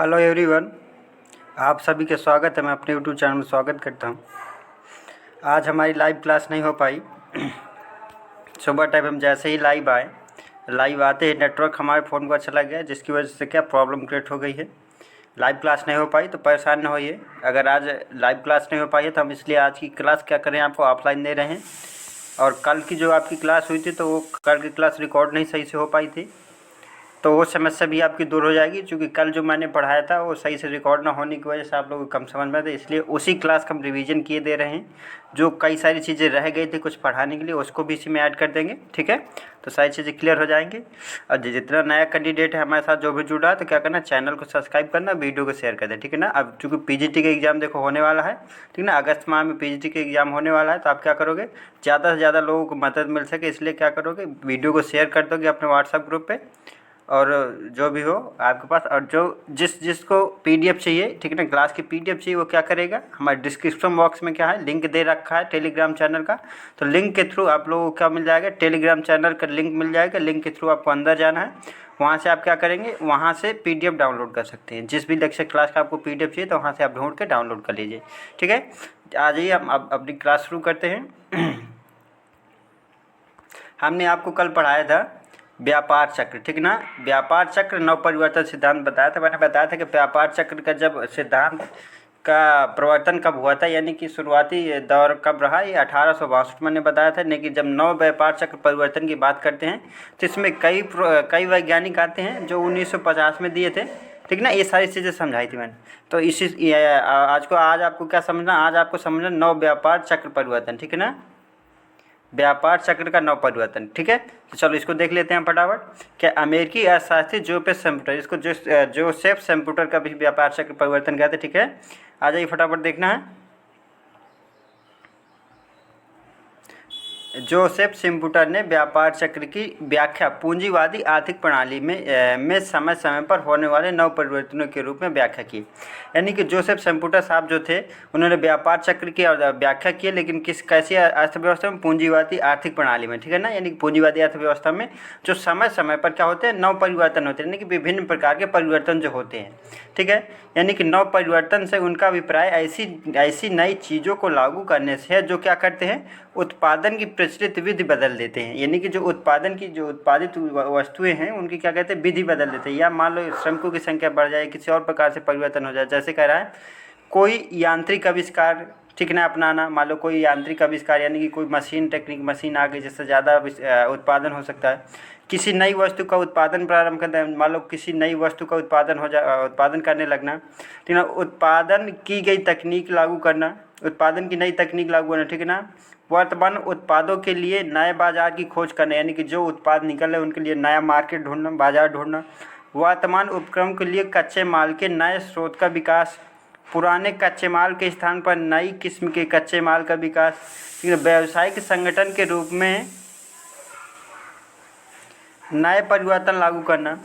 Hello everyone, आप सभी का स्वागत है। मैं अपने यूट्यूब चैनल में स्वागत करता हूं। आज हमारी लाइव क्लास नहीं हो पाई। सुबह टाइम हम जैसे ही लाइव आते ही नेटवर्क हमारे फ़ोन पर चला गया, जिसकी वजह से क्या प्रॉब्लम क्रिएट हो गई है। लाइव क्लास नहीं हो पाई तो परेशान न होइए। अगर आज लाइव क्लास नहीं हो पाई है तो हम इसलिए आज की क्लास क्या करें, आपको ऑफलाइन दे रहे हैं। और कल की जो आपकी क्लास हुई थी तो वो कल की क्लास रिकॉर्ड नहीं सही से हो पाई थी, तो वो समस्या भी आपकी दूर हो जाएगी। क्योंकि कल जो मैंने पढ़ाया था वो सही से रिकॉर्ड ना होने की वजह से आप लोगों को कम समझ में आते, इसलिए उसी क्लास का हम रिवीजन किए दे रहे हैं। जो कई सारी चीज़ें रह गई थी कुछ पढ़ाने के लिए, उसको भी इसी में ऐड कर देंगे, ठीक है। तो सारी चीज़ें क्लियर हो जाएंगी। और जितना नया कैंडिडेट है हमारे साथ जो भी जुड़ा है तो क्या करना, चैनल को सब्सक्राइब करना, वीडियो को शेयर कर दें, ठीक है ना। अब चूँकि पीजीटी का एग्ज़ाम देखो होने वाला है, ठीक है ना। अगस्त माह में पीजीटी का एग्ज़ाम होने वाला है, तो आप क्या करोगे, ज़्यादा से ज़्यादा लोगों को मदद मिल सके इसलिए क्या करोगे, वीडियो को शेयर कर दोगे अपने व्हाट्सएप ग्रुप पर। और जो भी हो आपके पास, और जो जिसको पीडीएफ चाहिए, ठीक है ना, क्लास की पीडीएफ चाहिए, वो क्या करेगा, हमारे डिस्क्रिप्शन बॉक्स में क्या है, लिंक दे रखा है टेलीग्राम चैनल का। तो लिंक के थ्रू आप लोगों को क्या मिल जाएगा, टेलीग्राम चैनल का लिंक मिल जाएगा। लिंक के थ्रू आपको अंदर जाना है, वहाँ से आप क्या करेंगे, वहाँ से पीडीएफ डाउनलोड कर सकते हैं। जिस भी लेक्चर क्लास का आपको पीडीएफ चाहिए तो वहाँ से आप ढूंढ के डाउनलोड कर लीजिए, ठीक है। आ जाइए हम अब अपनी क्लास शुरू करते हैं। हमने आपको कल पढ़ाया था व्यापार चक्र, ठीक ना। व्यापार चक्र नवपरिवर्तन सिद्धांत बताया था। मैंने बताया था कि व्यापार चक्र का जब सिद्धांत का प्रवर्तन कब हुआ था, यानी कि शुरुआती दौर कब रहा, ये 1862 मैंने बताया था। लेकिन जब नव व्यापार चक्र परिवर्तन की बात करते हैं तो इसमें कई वैज्ञानिक आते हैं जो 1950 में दिए थे, ठीक ना। ये सारी चीज़ें समझाई थी मैंने। तो आज आपको क्या समझना, आज आपको समझना नव व्यापार चक्र परिवर्तन, ठीक है ना। व्यापार चक्र का नव परिवर्तन, ठीक है। तो चलो इसको देख लेते हैं फटाफट। क्या अमेरिकी अर्थशास्त्री जोसेफ शम्पूटर, इसको जोसेफ शम्पूटर का भी व्यापार चक्र परिवर्तन कहते हैं, ठीक है। आ जाइए फटाफट देखना है। जोसेफ शम्पूटर ने व्यापार चक्र की व्याख्या पूंजीवादी आर्थिक प्रणाली में समय समय पर होने वाले नव परिवर्तनों के रूप में व्याख्या की। यानी कि जोसेफ शम्पूटर साहब जो थे उन्होंने व्यापार चक्र की व्याख्या की, लेकिन कैसी अर्थव्यवस्था में, पूंजीवादी आर्थिक प्रणाली में, ठीक है ना। यानी कि पूंजीवादी अर्थव्यवस्था में जो समय समय पर क्या होते हैं, नव परिवर्तन होते हैं, यानी कि विभिन्न प्रकार के परिवर्तन जो होते हैं, ठीक है। यानी कि नव परिवर्तन से उनका अभिप्राय ऐसी नई चीज़ों को लागू करने से है जो क्या करते हैं, उत्पादन की प्रचलित विधि बदल देते हैं। यानी कि जो उत्पादित वस्तुएं हैं उनकी क्या कहते हैं, विधि बदल देते हैं। या मान लो श्रमिकों की संख्या बढ़ जाए, किसी और प्रकार से परिवर्तन हो जाए। जैसे कह रहा है कोई यांत्रिक आविष्कार, ठीक ना, अपनाना। मान लो कोई यांत्रिक आविष्कार, यानी कि कोई मशीन आ गई जिससे ज़्यादा उत्पादन हो सकता है। किसी नई वस्तु का उत्पादन प्रारंभ करना, मान लो किसी नई वस्तु का उत्पादन करने लगना, ठीक है। उत्पादन की नई तकनीक लागू करना, ठीक है ना। वर्तमान उत्पादों के लिए नए बाजार की खोज करना, यानी कि जो उत्पाद निकल रहे हैं उनके लिए नया मार्केट ढूंढना, बाजार ढूंढना। वर्तमान उपक्रम के लिए कच्चे माल के नए स्रोत का विकास, पुराने कच्चे माल के स्थान पर नई किस्म के कच्चे माल का विकास, व्यावसायिक संगठन के रूप में नए परिवर्तन लागू करना,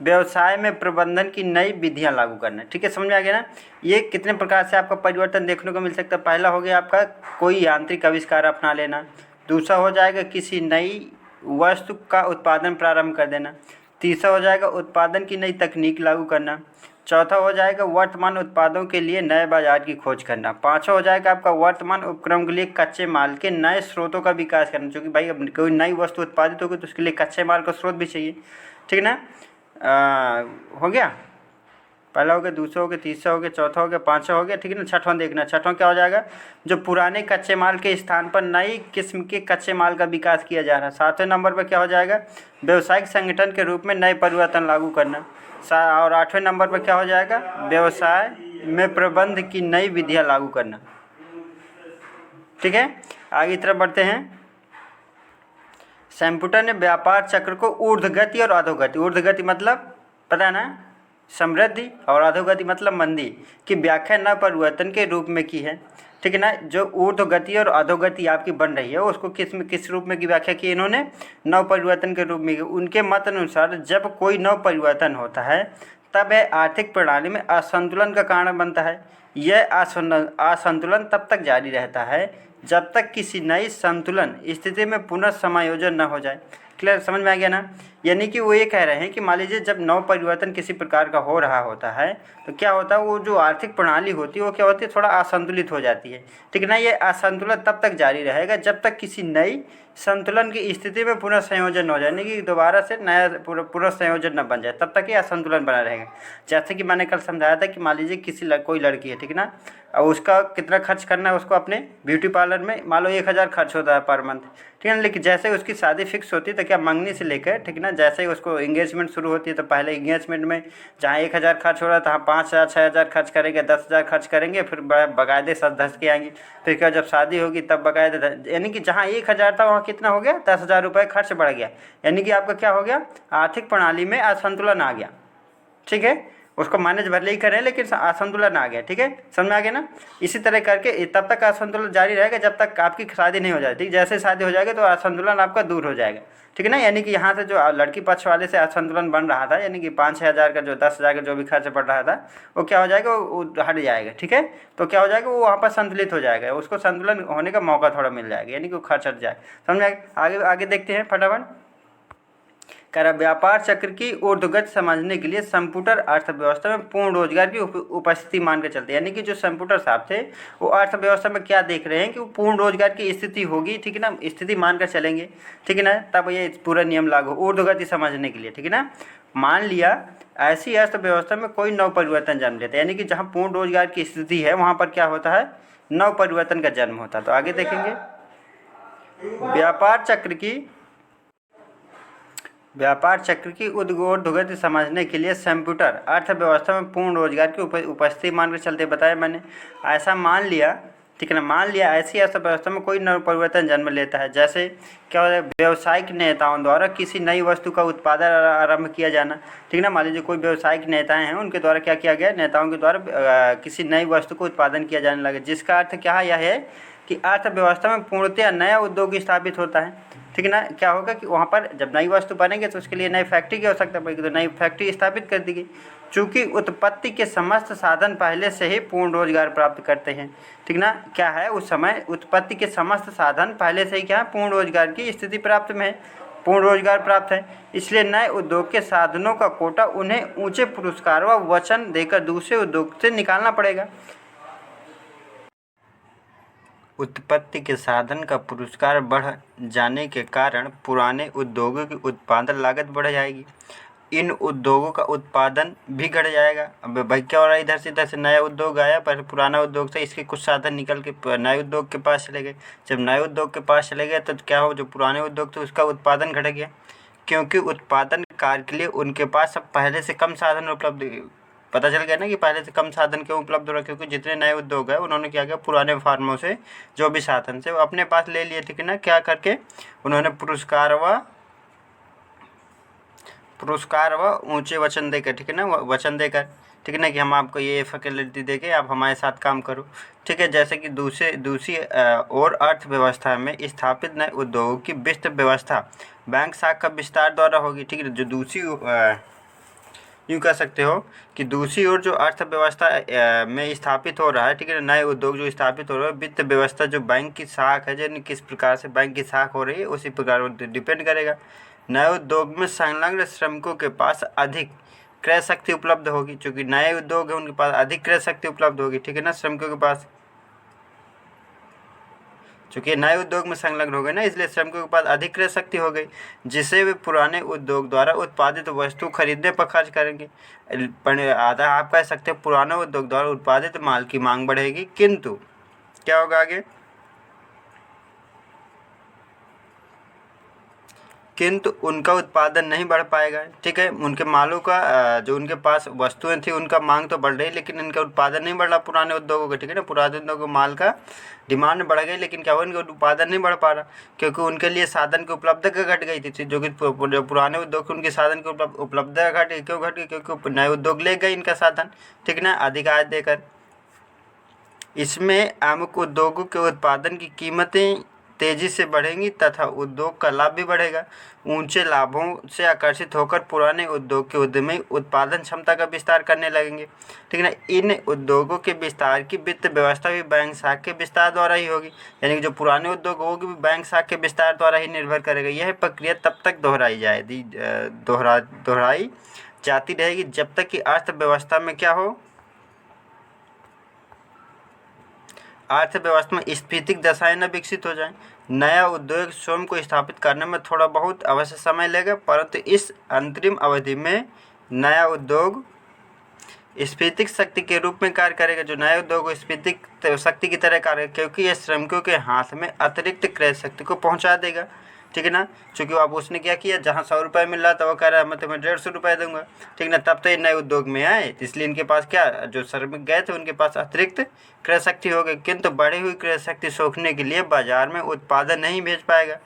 व्यवसाय में प्रबंधन की नई विधियां लागू करना, ठीक है। समझ में आ गया ना। ये कितने प्रकार से आपका परिवर्तन देखने को मिल सकता है। पहला हो गया आपका कोई यांत्रिक आविष्कार अपना लेना। दूसरा हो जाएगा किसी नई वस्तु का उत्पादन प्रारंभ कर देना। तीसरा हो जाएगा उत्पादन की नई तकनीक लागू करना। चौथा हो जाएगा वर्तमान उत्पादों के लिए नए बाजार की खोज करना। पाँचवा हो जाएगा आपका वर्तमान उपक्रम के लिए कच्चे माल के नए स्रोतों का विकास करना, क्योंकि भाई अब कोई नई वस्तु उत्पादित होगी तो उसके लिए कच्चे माल का स्रोत भी चाहिए, ठीक है ना। हो गया, पहला हो गया, दूसरा हो गया, तीसरा हो गया, चौथा हो गया, पाँचवा हो गया, ठीक है ना। छठवां देखना, छठवां क्या हो जाएगा, जो पुराने कच्चे माल के स्थान पर नई किस्म के कच्चे माल का विकास किया जा रहा है। सातवें नंबर पर क्या हो जाएगा, व्यावसायिक संगठन के रूप में नए परिवर्तन लागू करना। और आठवें नंबर पर क्या हो जाएगा, व्यवसाय में प्रबंध की नई विधियां लागू करना, ठीक है। आगे तरफ बढ़ते हैं। शम्पूटर ने व्यापार चक्र को ऊर्ध्वगति और अधोगति, ऊर्ध्वगति मतलब पता है ना, समृद्धि, और अधोगति मतलब मंदी की व्याख्या नव परिवर्तन के रूप में की है, ठीक है ना। जो ऊर्ध्वगति और अधोगति आपकी बन रही है उसको किस रूप में की व्याख्या की इन्होंने, नव परिवर्तन के रूप में। उनके मत अनुसार जब कोई नव परिवर्तन होता है तब यह आर्थिक प्रणाली में असंतुलन का कारण बनता है। यह असंतुलन तब तक जारी रहता है जब तक किसी नई संतुलन स्थिति में पुनर्समायोजन न हो जाए। क्लियर, समझ में आ गया ना। यानी कि वो ये कह रहे हैं कि मान लीजिए जब नव परिवर्तन किसी प्रकार का हो रहा होता है तो क्या होता है, वो जो आर्थिक प्रणाली होती है वो क्या होती है, थोड़ा असंतुलित हो जाती है। ठीक है ना, ये असंतुलन तब तक जारी रहेगा जब तक किसी नई संतुलन की स्थिति में पुनः संयोजन हो जाए, यानी कि दोबारा से नया पुनः संयोजन न बन जाए, तब तक ये असंतुलन बना रहेगा। जैसे कि मैंने कल समझाया था कि मान लीजिए कोई लड़की है, ठीक है ना, अब उसका कितना खर्च करना है उसको अपने ब्यूटी पार्लर में, मान लो 1,000 खर्च होता है पर मंथ, ठीक है ना। लेकिन जैसे ही उसकी शादी फिक्स होती है तो क्या मंगनी से लेकर, ठीक है ना, जैसे ही उसको एंगेजमेंट शुरू होती है तो पहले एंगेजमेंट में जहाँ 1,000 खर्च हो रहा था, 5,000 6,000 खर्च करेंगे, 10,000 खर्च करेंगे, फिर बकायदे सच धस के आएंगी। फिर क्या जब शादी होगी तब बकायदे, यानी कि जहाँ 1,000 था वहाँ कितना हो गया, 10,000 रुपये खर्च बढ़ गया, यानी कि आपका क्या हो गया, आर्थिक प्रणाली में असंतुलन आ गया। ठीक है, उसको मैनेज भले ही करें लेकिन असंतुलन आ गया। ठीक है, समझ में आ गया ना। इसी तरह करके तब तक असंतुलन जारी रहेगा जब तक आपकी शादी नहीं हो जाती। जैसे शादी हो जाएगा तो असंतुलन आपका दूर हो जाएगा। ठीक है ना, यानी कि यहाँ से जो लड़की पक्ष वाले से असंतुलन बन रहा था, यानी कि 5-6 हज़ार का जो 10,000 का जो भी खर्च पड़ रहा था वो क्या हो जाएगा, वो हट जाएगा। ठीक है, तो क्या हो जाएगा, वो वहाँ पर संतुलित हो जाएगा, उसको संतुलन होने का मौका थोड़ा मिल जाएगा, यानी कि वो खर्च हट जाए। समझ में आगे आगे देखते हैं फटाफट। कह रहा व्यापार चक्र की ऊर्ध्वगति समझने के लिए कंप्यूटर अर्थव्यवस्था में पूर्ण रोजगार की उपस्थिति मान कर चलते हैं। यानी कि जो कंप्यूटर साहब थे वो अर्थव्यवस्था में क्या देख रहे हैं कि वो पूर्ण रोजगार की स्थिति होगी। ठीक है ना, स्थिति मान कर चलेंगे। ठीक है ना, तब ये पूरा नियम लागू ऊर्ध्वगति समझने के लिए। ठीक है ना, मान लिया ऐसी अर्थव्यवस्था में कोई नव परिवर्तन जन्म लेता है, यानी कि जहाँ पूर्ण रोजगार की स्थिति है वहाँ पर क्या होता है, नव परिवर्तन का जन्म होता है। तो आगे देखेंगे, व्यापार चक्र की ऊर्ध्वगति समझने के लिए कंप्यूटर अर्थव्यवस्था में पूर्ण रोजगार की उपस्थिति मानकर चलते बताया मैंने। ऐसा मान लिया, ठीक है ना, मान लिया ऐसी अर्थव्यवस्था में कोई नव परिवर्तन जन्म लेता है, जैसे क्या होता है, व्यावसायिक नेताओं द्वारा किसी नई वस्तु का उत्पादन आरंभ किया जाना। ठीक है ना, मान लीजिए कोई व्यावसायिक नेताएं हैं, उनके द्वारा क्या किया गया, नेताओं के द्वारा किसी नई वस्तु को उत्पादन किया जाने लगा, जिसका अर्थ क्या है, यह है कि अर्थव्यवस्था में पूर्णतः नया उद्योग स्थापित होता है। ठीक है ना, क्या होगा कि वहाँ पर जब नई वस्तु बनेंगे तो उसके लिए नई फैक्ट्री की आवश्यकता पड़ेगी, तो नई फैक्ट्री स्थापित कर दी गई। चूँकि उत्पत्ति के समस्त साधन पहले से ही पूर्ण रोजगार प्राप्त करते हैं। ठीक ना, क्या है, उस समय उत्पत्ति के समस्त साधन पहले से ही क्या है, पूर्ण रोजगार की स्थिति प्राप्त में है, पूर्ण रोजगार प्राप्त है। इसलिए नए उद्योग के साधनों का कोटा उन्हें ऊंचे पुरस्कार व वचन देकर दूसरे उद्योग से निकालना पड़ेगा। उत्पत्ति के साधन का पुरस्कार बढ़ जाने के कारण पुराने उद्योगों की उत्पादन लागत बढ़ जाएगी, इन उद्योगों का उत्पादन भी घट जाएगा। अब भाई क्या हो रहा है, इधर से नया उद्योग आया, पर पुराना उद्योग था, इसके कुछ साधन निकल के नए उद्योग के पास चले गए। जब नए उद्योग के पास चले गए तो क्या हो, जो पुराने उद्योग थे उसका उत्पादन घट गया, क्योंकि उत्पादन कार्य के लिए उनके पास अब पहले से कम साधन उपलब्ध। पता चल गया ना कि पहले से कम साधन क्यों उपलब्ध हो रहा है, क्योंकि जितने नए उद्योग है उन्होंने क्या किया, पुराने फार्मों से जो भी साधन थे वो अपने पास ले लिए। ठीक है ना, क्या करके, उन्होंने पुरस्कार व ऊंचे वचन देकर, ठीक है ना, वचन देकर, ठीक है ना, कि हम आपको ये फैसिलिटी देके आप हमारे साथ काम करो। ठीक है, जैसे कि दूसरी और अर्थव्यवस्था में स्थापित नए उद्योगों की विस्तृत व्यवस्था बैंक शाखा का विस्तार द्वारा होगी। ठीक है, जो दूसरी यूँ कह सकते हो कि दूसरी ओर जो अर्थव्यवस्था में स्थापित हो रहा है, ठीक है, नए उद्योग जो स्थापित हो रहा है, वित्त व्यवस्था जो बैंक की शाख है, जो किस प्रकार से बैंक की शाख हो रही है उसी प्रकार वो डिपेंड करेगा। नए उद्योग में संलग्न श्रमिकों के पास अधिक क्रय शक्ति उपलब्ध होगी, क्योंकि नए उद्योग है उनके पास अधिक क्रय शक्ति उपलब्ध होगी। ठीक है ना, श्रमिकों के पास, चूँकि नए उद्योग में संलग्न हो गए ना, इसलिए श्रमिकों के पास अधिक क्रय शक्ति हो गई, जिसे वे पुराने उद्योग द्वारा उत्पादित वस्तु खरीदने पर खर्च करेंगे। आधा आप कह सकते हैं पुराने उद्योग द्वारा उत्पादित माल की मांग बढ़ेगी, किंतु क्या होगा आगे, किंतु उनका उत्पादन नहीं बढ़ पाएगा। ठीक है, उनके मालों का जो उनके पास वस्तुएं थी उनका मांग तो बढ़ रही, लेकिन इनका उत्पादन नहीं बढ़ रहा पुराने उद्योगों का। ठीक है ना, पुराने उद्योगों माल का डिमांड बढ़ गई, लेकिन क्या हुआ, इनका उत्पादन नहीं बढ़ पा रहा, क्योंकि उनके लिए साधन की उपलब्धता घट गई थी। जो कि पुराने उद्योग के उनके साधन की उपलब्धता घट गई, क्यों घट गई, क्योंकि नए उद्योग ले गए इनका साधन। ठीक है ना, अधिक आय देकर। इसमें अमुक उद्योगों के उत्पादन की कीमतें तेजी से बढ़ेंगी तथा उद्योग का लाभ भी बढ़ेगा। ऊंचे लाभों से आकर्षित होकर पुराने उद्योग के उद्यमी उत्पादन क्षमता का विस्तार करने लगेंगे। ठीक है ना। इन उद्योगों के विस्तार की वित्त व्यवस्था भी बैंक शाखा के विस्तार द्वारा ही होगी, यानी कि जो पुराने उद्योग होगी भी बैंक शाखा के विस्तार द्वारा ही निर्भर करेगा। यह प्रक्रिया तब तक दोहराई जाती रहेगी जब तक कि अर्थव्यवस्था में क्या हो, अर्थव्यवस्था में स्फीतिक दशाएं न विकसित हो जाएं। नया उद्योग स्वयं को स्थापित करने में थोड़ा बहुत अवश्य समय लेगा, परंतु इस अंतरिम अवधि में नया उद्योग स्फीतिक शक्ति के रूप में कार्य करेगा। जो नया उद्योग स्फीतिक शक्ति की तरह कार्य, क्योंकि यह श्रमिकों के हाथ में अतिरिक्त क्रय शक्ति को पहुंचा देगा। ठीक है ना। चूँकि अब उसने क्या किया, जहाँ 100 रुपये मिल रहा था वो कह रहा है मैं तुम्हें 150 रुपये दूंगा। ठीक ना। तब तो ये नए उद्योग में आए, इसलिए इनके पास क्या, जो श्रमिक गए थे उनके पास अतिरिक्त क्रय शक्ति हो गई, किंतु बढ़ी हुई क्रय शक्ति सोखने के लिए बाजार में उत्पादन नहीं भेज पाएगा।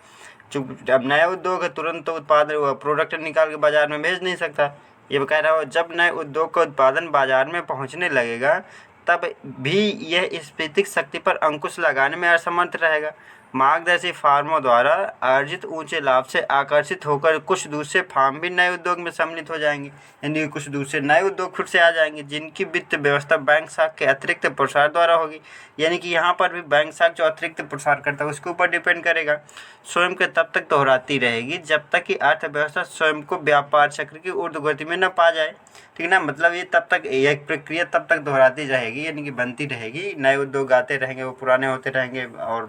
चूँकि अब नया उद्योग है, तुरंत तो उत्पादन प्रोडक्ट निकाल के बाजार में भेज नहीं सकता। ये कह रहा हो जब नए उद्योग का उत्पादन बाजार में पहुंचने लगेगा तब भी यह स्फीतिक शक्ति पर अंकुश लगाने में असमर्थ रहेगा। मार्गदर्शी फार्मों द्वारा अर्जित ऊंचे लाभ से आकर्षित होकर कुछ दूसरे फार्म भी नए उद्योग में सम्मिलित हो जाएंगे, यानी कुछ दूसरे नए उद्योग खुद से आ जाएंगे जिनकी वित्त व्यवस्था बैंक शाखा के अतिरिक्त प्रसार द्वारा होगी। यानी कि यहाँ पर भी बैंक शाखा जो अतिरिक्त प्रसार करता है उसके ऊपर डिपेंड करेगा। स्वयं के तब तक दोहराती रहेगी जब तक कि अर्थव्यवस्था स्वयं को व्यापार चक्र की ऊर्ध्वगति में न पा जाए। ठीक ना। मतलब ये तब तक, यह प्रक्रिया तब तक दोहराती रहेगी, यानी कि बनती रहेगी। नए उद्योग आते रहेंगे, वो पुराने होते रहेंगे और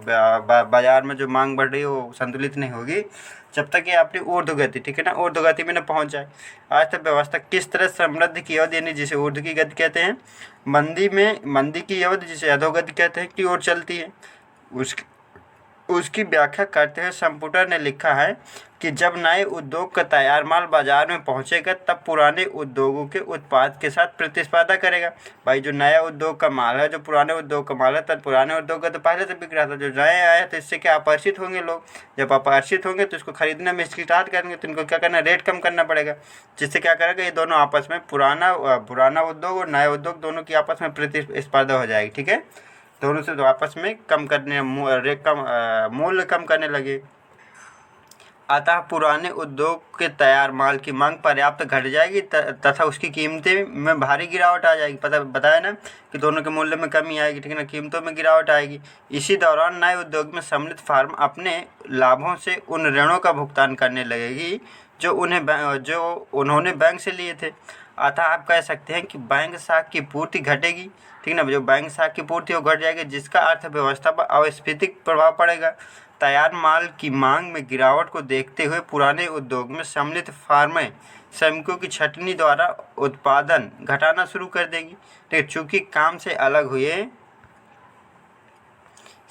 बाजार में जो मांग बढ़ रही है वो संतुलित नहीं होगी जब तक ये अपनी ऊर्ध्वगति, ठीक है ना, ऊर्ध्वगति में न पहुंच जाए। अर्थव्यवस्था किस तरह समृद्धि की अवधि, यानी जिसे ऊर्ध्व की गति कहते हैं, मंदी की अवधि जिसे अधोगति कहते हैं, की ओर चलती है, उसकी व्याख्या करते हुए संपुटर ने लिखा है कि जब नए उद्योग का तैयार माल बाजार में पहुंचेगा तब पुराने उद्योगों के उत्पाद के साथ प्रतिस्पर्धा करेगा। भाई जो नया उद्योग का माल है, जो पुराने उद्योग का माल है, तब पुराने उद्योग का तो पहले से बिक रहा था, जो नए आए तो इससे क्या आकर्षित होंगे लोग। जब आकर्षित होंगे तो इसको खरीदने में स्टार्ट करेंगे, तो इनको क्या करना, रेट कम करना पड़ेगा, जिससे क्या करेगा, ये दोनों आपस में पुराना उद्योग और नया उद्योग दोनों की आपस में प्रतिस्पर्धा हो जाएगी। ठीक है। दोनों से आपस में कम करने, मूल्य कम करने लगे। अतः पुराने उद्योग के तैयार माल की मांग पर्याप्त घट जाएगी तथा उसकी कीमतें में भारी गिरावट आ जाएगी। बताया ना कि दोनों के मूल्य में कमी आएगी। ठीक है ना। कीमतों में गिरावट आएगी। इसी दौरान नए उद्योग में सम्मिलित फार्म अपने लाभों से उन ऋणों का भुगतान करने लगेगी जो उन्होंने बैंक से लिए थे। अतः आप कह सकते हैं कि बैंक शाखा की पूर्ति घटेगी। ठीक है ना। जो बैंक शाखा की पूर्ति वो घट जाएगी, जिसका अर्थव्यवस्था पर अस्फीतिक प्रभाव पड़ेगा। तैयार माल की मांग में गिरावट को देखते हुए पुराने उद्योग में सम्मिलित फार्में श्रमिकों की छटनी द्वारा उत्पादन घटाना शुरू कर देंगी। ठीक है। चूँकि काम से अलग हुए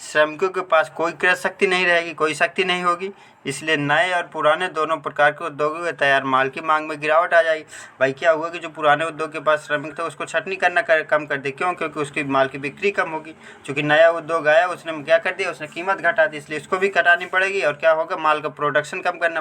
श्रमिकों के पास कोई क्रय शक्ति नहीं रहेगी, कोई शक्ति नहीं होगी, इसलिए नए और पुराने दोनों प्रकार के उद्योगों के तैयार माल की मांग में गिरावट आ जाएगी। भाई क्या हुआ कि जो पुराने उद्योग के पास श्रमिक थे उसको छटनी करना कम कर दे। क्यों? क्योंकि उसकी माल की बिक्री कम होगी। चूँकि नया उद्योग आया, उसने क्या कर दिया, उसने कीमत घटा दी, इसलिए इसको भी घटानी पड़ेगी। और क्या होगा, माल का प्रोडक्शन कम करना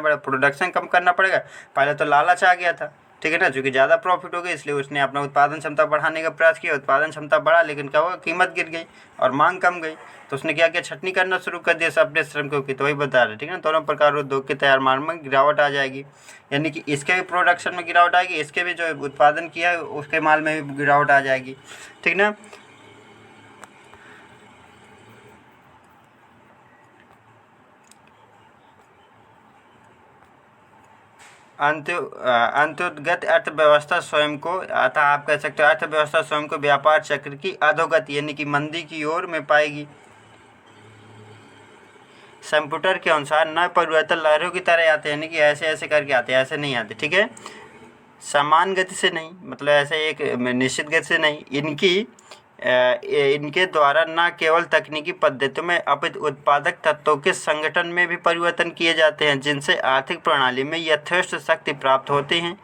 पड़ेगा। पहले तो लालच आ गया था। ठीक है ना। चूँकि ज़्यादा प्रॉफिट हो गया इसलिए उसने अपना उत्पादन क्षमता बढ़ाने का प्रयास किया। उत्पादन क्षमता बढ़ा, लेकिन क्या हुआ, कीमत गिर गई और मांग कम गई, तो उसने क्या किया, छटनी करना शुरू कर दिया अपने श्रमिकों की। तो वही बता रहे। ठीक है ना। दोनों प्रकार उद्योग के तैयार माल में गिरावट आ जाएगी, यानी कि इसके भी प्रोडक्शन में गिरावट आएगी, इसके भी जो उत्पादन किया है उसके माल में भी गिरावट आ जाएगी। ठीक ना। अंतर्गत अर्थव्यवस्था स्वयं को, अतः आप कह सकते हो अर्थव्यवस्था स्वयं को व्यापार चक्र की अधोगति यानी कि मंदी की ओर में पाएगी। कंप्यूटर के अनुसार नए परिवर्तन लहरों की तरह आते हैं, यानी कि ऐसे ऐसे करके आते हैं, ऐसे नहीं आते। ठीक है। समान गति से नहीं, मतलब ऐसे एक निश्चित गति से नहीं। इनके द्वारा न केवल तकनीकी पद्धतियों में अपितु उत्पादक तत्वों के संगठन में भी परिवर्तन किए जाते हैं, जिनसे आर्थिक प्रणाली में यथेष्ट शक्ति प्राप्त होती है।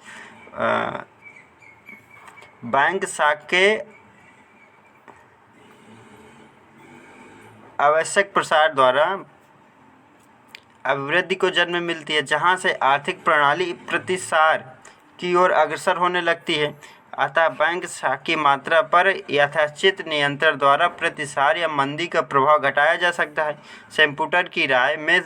बैंक शाखा के आवश्यक प्रसार द्वारा अभिवृद्धि को जन्म मिलती है, जहाँ से आर्थिक प्रणाली प्रतिसार की ओर अग्रसर होने लगती है। अतः बैंक की मात्रा पर यथाचित नियंत्रण द्वारा प्रतिसार या मंदी का प्रभाव घटाया जा सकता है। सेम्पुटर की राय में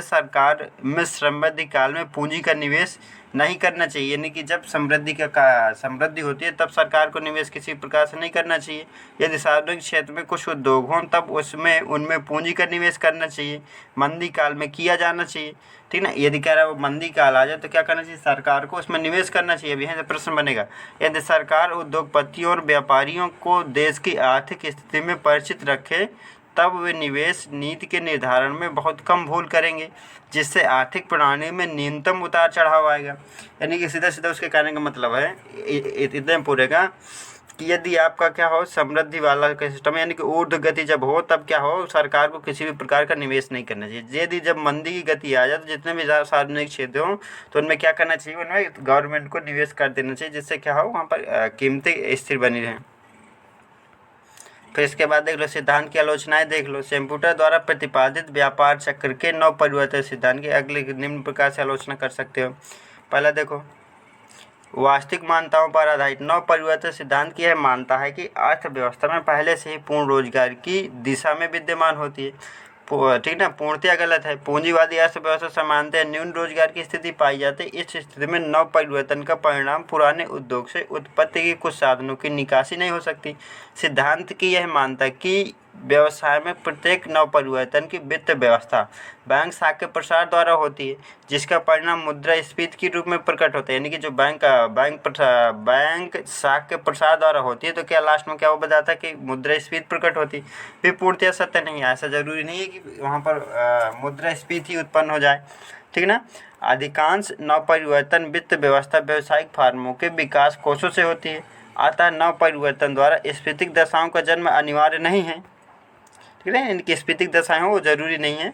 सरकार में समृद्धि काल में पूंजी का निवेश नहीं करना चाहिए, यानी कि जब समृद्धि होती है तब सरकार को निवेश किसी प्रकार से नहीं करना चाहिए। यदि सार्वजनिक क्षेत्र में कुछ उद्योग हों तब उनमें पूंजी का निवेश करना चाहिए, मंदी काल में किया जाना चाहिए। ठीक ना, यदि कह रहा है वो मंदी काल आ जाए तो क्या करना चाहिए, सरकार को उसमें निवेश करना चाहिए। अब यहाँ से प्रश्न बनेगा, यदि सरकार उद्योगपतियों और व्यापारियों को देश की आर्थिक स्थिति में परिचित रखे तब वे निवेश नीति के निर्धारण में बहुत कम भूल करेंगे, जिससे आर्थिक प्रणाली में न्यूनतम उतार चढ़ाव आएगा। यानी कि सीधा सीधा उसके कहने का मतलब है इतने पूरे का कि यदि आपका क्या हो, समृद्धि वाला का सिस्टम, यानी कि ऊर्ध्व गति जब हो तब क्या हो, सरकार को किसी भी प्रकार का निवेश नहीं करना चाहिए। यदि जब मंदी की गति आ जाए तो जितने भी सार्वजनिक क्षेत्र हों तो उनमें क्या करना चाहिए, उनमें गवर्नमेंट को निवेश कर देना चाहिए, जिससे क्या हो, वहाँ पर कीमतें स्थिर बनी रहें। फिर इसके बाद देख लो सिद्धांत की आलोचनाएं देख लो। सेम्पुटर द्वारा प्रतिपादित व्यापार चक्र के नव परिवर्तन सिद्धांत की अगले निम्न प्रकार से आलोचना कर सकते हो। पहला देखो, वास्तविक मान्यताओं पर आधारित नव परिवर्तन सिद्धांत की यह मानता है कि अर्थव्यवस्था में पहले से ही पूर्ण रोजगार की दिशा में विद्यमान होती है। ठीक ना, पूर्णतया गलत है। पूंजीवादी अर्थव्यवस्था समानतः न्यून रोजगार की स्थिति पाई जाती है। इस स्थिति में नव परिवर्तन का परिणाम पुराने उद्योग से उत्पत्ति के कुछ साधनों की निकासी नहीं हो सकती। सिद्धांत की यह मानता है कि व्यवसाय में प्रत्येक नव परिवर्तन की वित्त व्यवस्था बैंक शाख के प्रसार द्वारा होती है, जिसका परिणाम मुद्रास्फीति के रूप में प्रकट होता है। यानी कि जो बैंक शाख के प्रसार द्वारा होती है तो क्या लास्ट में क्या वो बताता है कि मुद्रास्फीति प्रकट होती है। भी पूर्णतया सत्य नहीं है, ऐसा जरूरी नहीं है कि वहाँ पर मुद्रास्फीति उत्पन्न हो जाए। ठीक ना, अधिकांश नव परिवर्तन वित्त व्यवस्था व्यावसायिक फार्मों के विकास कोषों से होती है। अतः नव परिवर्तन द्वारा स्फीतिक दशाओं का जन्म अनिवार्य नहीं है। ठीक है, इनकी स्फीतिक दशाएं हो वो जरूरी नहीं है।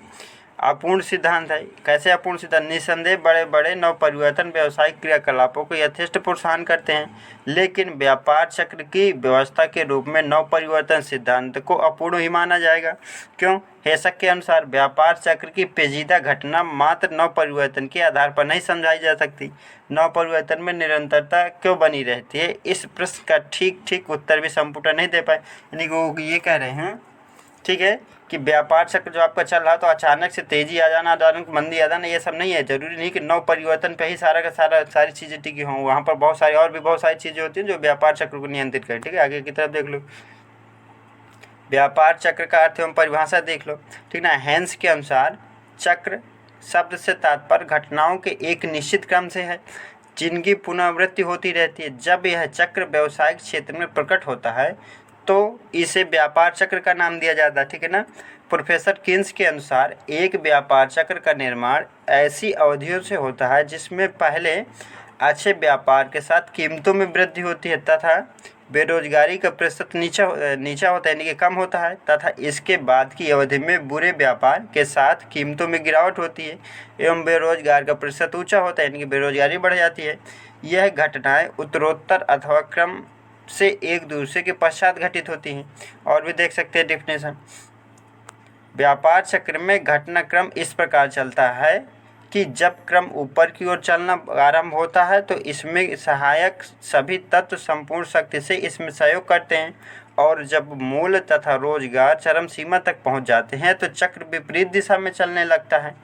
अपूर्ण सिद्धांत है। कैसे अपूर्ण सिद्धांत, निस्संदेह बड़े बड़े नव परिवर्तन व्यावसायिक क्रियाकलापों को यथेष्ट प्रोत्साहन करते हैं, लेकिन व्यापार चक्र की व्यवस्था के रूप में नव परिवर्तन सिद्धांत को अपूर्ण ही माना जाएगा। क्यों? हेसक के अनुसार व्यापार चक्र की पेचीदा घटना मात्र नव परिवर्तन के आधार पर नहीं समझाई जा सकती। नव परिवर्तन में निरंतरता क्यों बनी रहती है, इस प्रश्न का ठीक उत्तर भी संपुटर नहीं दे पाए। यानी कि वो ये कह रहे हैं, ठीक है, कि व्यापार चक्र जो आपका चल रहा तो अचानक से तेजी आ जाना, अचानक मंदी आ जाना, ये सब नहीं है। जरूरी नहीं कि नव परिवर्तन पे ही सारा का सारी चीज़ें टिकी हों। वहाँ पर बहुत सारी चीज़ें होती हैं जो व्यापार चक्र को नियंत्रित करें। ठीक है, आगे की तरफ देख लो, व्यापार चक्र का अर्थ एवं परिभाषा देख लो। ठीक ना, हेंस के अनुसार चक्र शब्द से तात्पर्य घटनाओं के एक निश्चित क्रम से है जिनकी पुनरावृत्ति होती रहती है। जब यह चक्र व्यावसायिक क्षेत्र में प्रकट होता है तो इसे व्यापार चक्र का नाम दिया जाता है। ठीक है ना। प्रोफेसर किन्स के अनुसार एक व्यापार चक्र का निर्माण ऐसी अवधियों से होता है जिसमें पहले अच्छे व्यापार के साथ कीमतों में वृद्धि होती है तथा बेरोजगारी का प्रतिशत नीचा होता है, यानी कि कम होता है, तथा इसके बाद की अवधि में बुरे व्यापार के साथ कीमतों में गिरावट होती है एवं बेरोजगार का प्रतिशत ऊंचा होता है, यानी कि बेरोजगारी बढ़ जाती है। यह घटनाएं उत्तरोत्तर अथवा क्रम से एक दूसरे के पश्चात घटित होती हैं। और भी देख सकते हैं डेफिनेशन, व्यापार चक्र में घटनाक्रम इस प्रकार चलता है कि जब क्रम ऊपर की ओर चलना आरंभ होता है तो इसमें सहायक सभी तत्व संपूर्ण शक्ति से इसमें सहयोग करते हैं, और जब मूल तथा रोजगार चरम सीमा तक पहुंच जाते हैं तो चक्र विपरीत दिशा में चलने लगता है।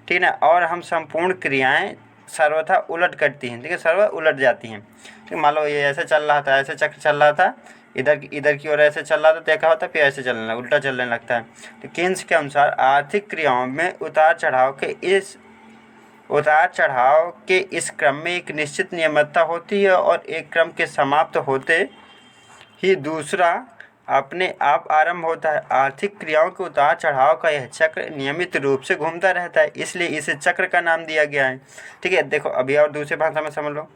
ठीक है, और हम संपूर्ण क्रियाएं सर्वथा उलट करती हैं। ठीक है, सर्वथा उलट जाती हैं। ठीक, मान लो ये ऐसे चल रहा था, ऐसे चक्र चल रहा था, इधर की ओर ऐसे चल रहा था तो क्या होता है, फिर ऐसे चलने उल्टा चलने लगता है। तो किन्स के अनुसार आर्थिक क्रियाओं में उतार चढ़ाव के इस क्रम में एक निश्चित नियमितता होती है और एक क्रम के समाप्त होते ही दूसरा अपने आप आरंभ होता है। आर्थिक क्रियाओं के उतार चढ़ाव का यह चक्र नियमित रूप से घूमता रहता है, इसलिए इसे चक्र का नाम दिया गया है। ठीक है, देखो अभी और दूसरी भाषा में समझ लो।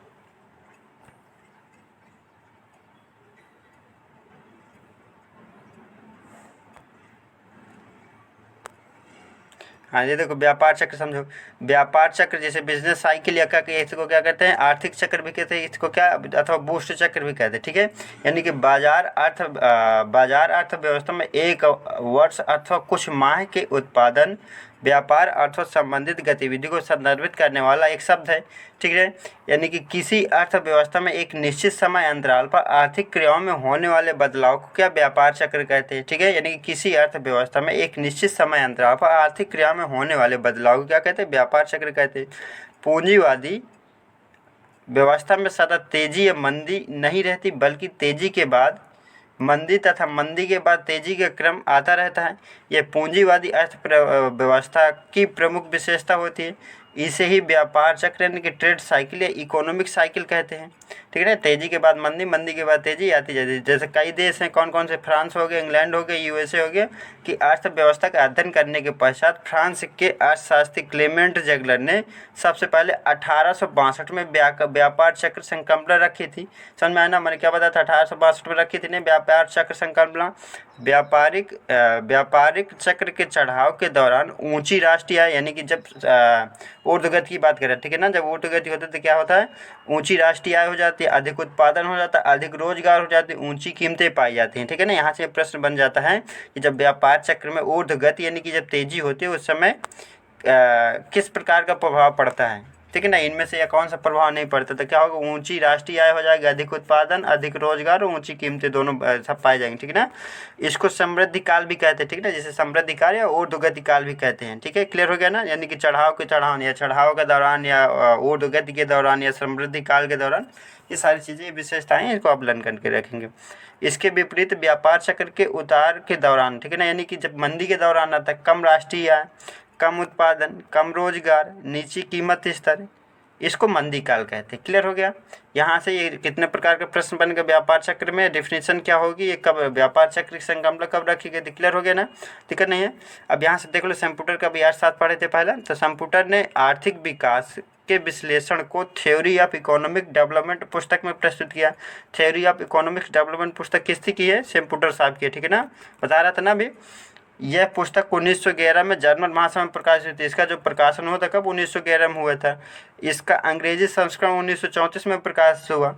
हाँ जी, देखो व्यापार चक्र समझो। व्यापार चक्र जैसे बिजनेस साइकिल या इसको क्या कहते हैं, आर्थिक चक्र भी कहते हैं, इसको क्या अथवा बूस्ट चक्र भी कहते हैं। ठीक है, यानी कि बाजार अर्थव्यवस्था में एक वर्ष अथवा कुछ माह के उत्पादन व्यापार अर्थों संबंधित गतिविधि को संदर्भित करने वाला एक शब्द है। ठीक है, यानी कि किसी अर्थव्यवस्था में एक निश्चित समय अंतराल पर आर्थिक क्रियाओं में होने वाले बदलाव को क्या व्यापार चक्र कहते हैं। ठीक है, यानी कि किसी अर्थव्यवस्था में एक निश्चित समय अंतराल पर आर्थिक क्रिया में होने वाले बदलाव को क्या कहते हैं, व्यापार चक्र कहते हैं। पूंजीवादी व्यवस्था में सतत तेजी या मंदी नहीं रहती, बल्कि तेजी के बाद मंदी तथा मंदी के बाद तेजी का क्रम आता रहता है। यह पूंजीवादी व्यवस्था की प्रमुख विशेषता होती है। इसे ही व्यापार चक्र यानी कि ट्रेड साइकिल या इकोनॉमिक साइकिल कहते हैं। ठीक है ना, तेजी के बाद मंदी, मंदी के बाद तेजी आती जाती है। जैसे कई देश हैं, कौन कौन से, फ्रांस हो गए, इंग्लैंड हो गए, यूएसए हो गया, कि अर्थव्यवस्था का अध्ययन करने के पश्चात फ्रांस के अर्थशास्त्री क्लेमेंट जेगलर ने सबसे पहले 1862 में व्यापार चक्र संकल्पना रखी थी। समझ में आया ना, मैंने क्या बताया था, 1862 में रखी थी ने व्यापार चक्र संकल्पना। व्यापारिक चक्र के चढ़ाव के दौरान ऊंची राष्ट्रीय आय, यानी कि जब ऊर्ध्वगति की बात करें, ठीक है ना, जब ऊर्ध्वगति होती है तो क्या होता है, ऊंची राष्ट्रीय आय हो जाती है, अधिक उत्पादन हो जाता है, अधिक रोजगार हो जाती है, ऊंची कीमतें पाई जाती हैं। ठीक है ना, यहाँ से प्रश्न बन जाता है कि जब व्यापार चक्र में ऊर्ध्वगति यानी कि जब तेजी होती है उस समय किस प्रकार का प्रभाव पड़ता है। ठीक है ना, इनमें से या कौन सा प्रभाव नहीं पड़ता, तो क्या होगा, ऊंची राष्ट्रीय आय हो जाएगी, अधिक उत्पादन, अधिक रोजगार और ऊंची कीमतें दोनों सब पाई जाएंगी। ठीक है ना, इसको समृद्धि काल भी कहते हैं। ठीक है ना, जिसे समृद्धि काल या ऊर्ध्वगति काल भी कहते हैं। ठीक है, क्लियर हो गया ना, यानी कि चढ़ाव के दौरान या ऊर्ध्वगति के दौरान या समृद्धि काल के दौरान, ये सारी चीज़ें विशेषताएं, इसको आप लर्न करके रखेंगे। इसके विपरीत व्यापार चक्र के उतार के दौरान, ठीक है ना, यानी कि जब मंदी के दौरान आता है, कम राष्ट्रीय आय, कम उत्पादन, कम रोजगार, नीची कीमत स्तर, इसको मंदी काल कहते हैं। क्लियर हो गया। यहाँ से ये कितने प्रकार के प्रश्न बन गए व्यापार चक्र में, डेफिनेशन क्या होगी, ये कब व्यापार चक्र की संकल्पना कब रखी गई थी। क्लियर हो गया ना, दिक्कत नहीं है। अब यहाँ से देख लो, संपुटर का भी यार साथ पढ़े थे पहले, तो संपुटर ने आर्थिक विकास के विश्लेषण को थ्योरी ऑफ इकोनॉमिक डेवलपमेंट पुस्तक में प्रस्तुत किया। थ्योरी ऑफ इकोनॉमिक डेवलपमेंट पुस्तक किसकी की है, संपुटर साहब की। ठीक है ना, बता रहा था ना अभी। यह पुस्तक 1911 में जर्मन भाषा में प्रकाशित हुई थी। इसका जो प्रकाशन हुआ था कब, 1911 में हुआ था। इसका अंग्रेजी संस्करण 1934 में प्रकाशित हुआ।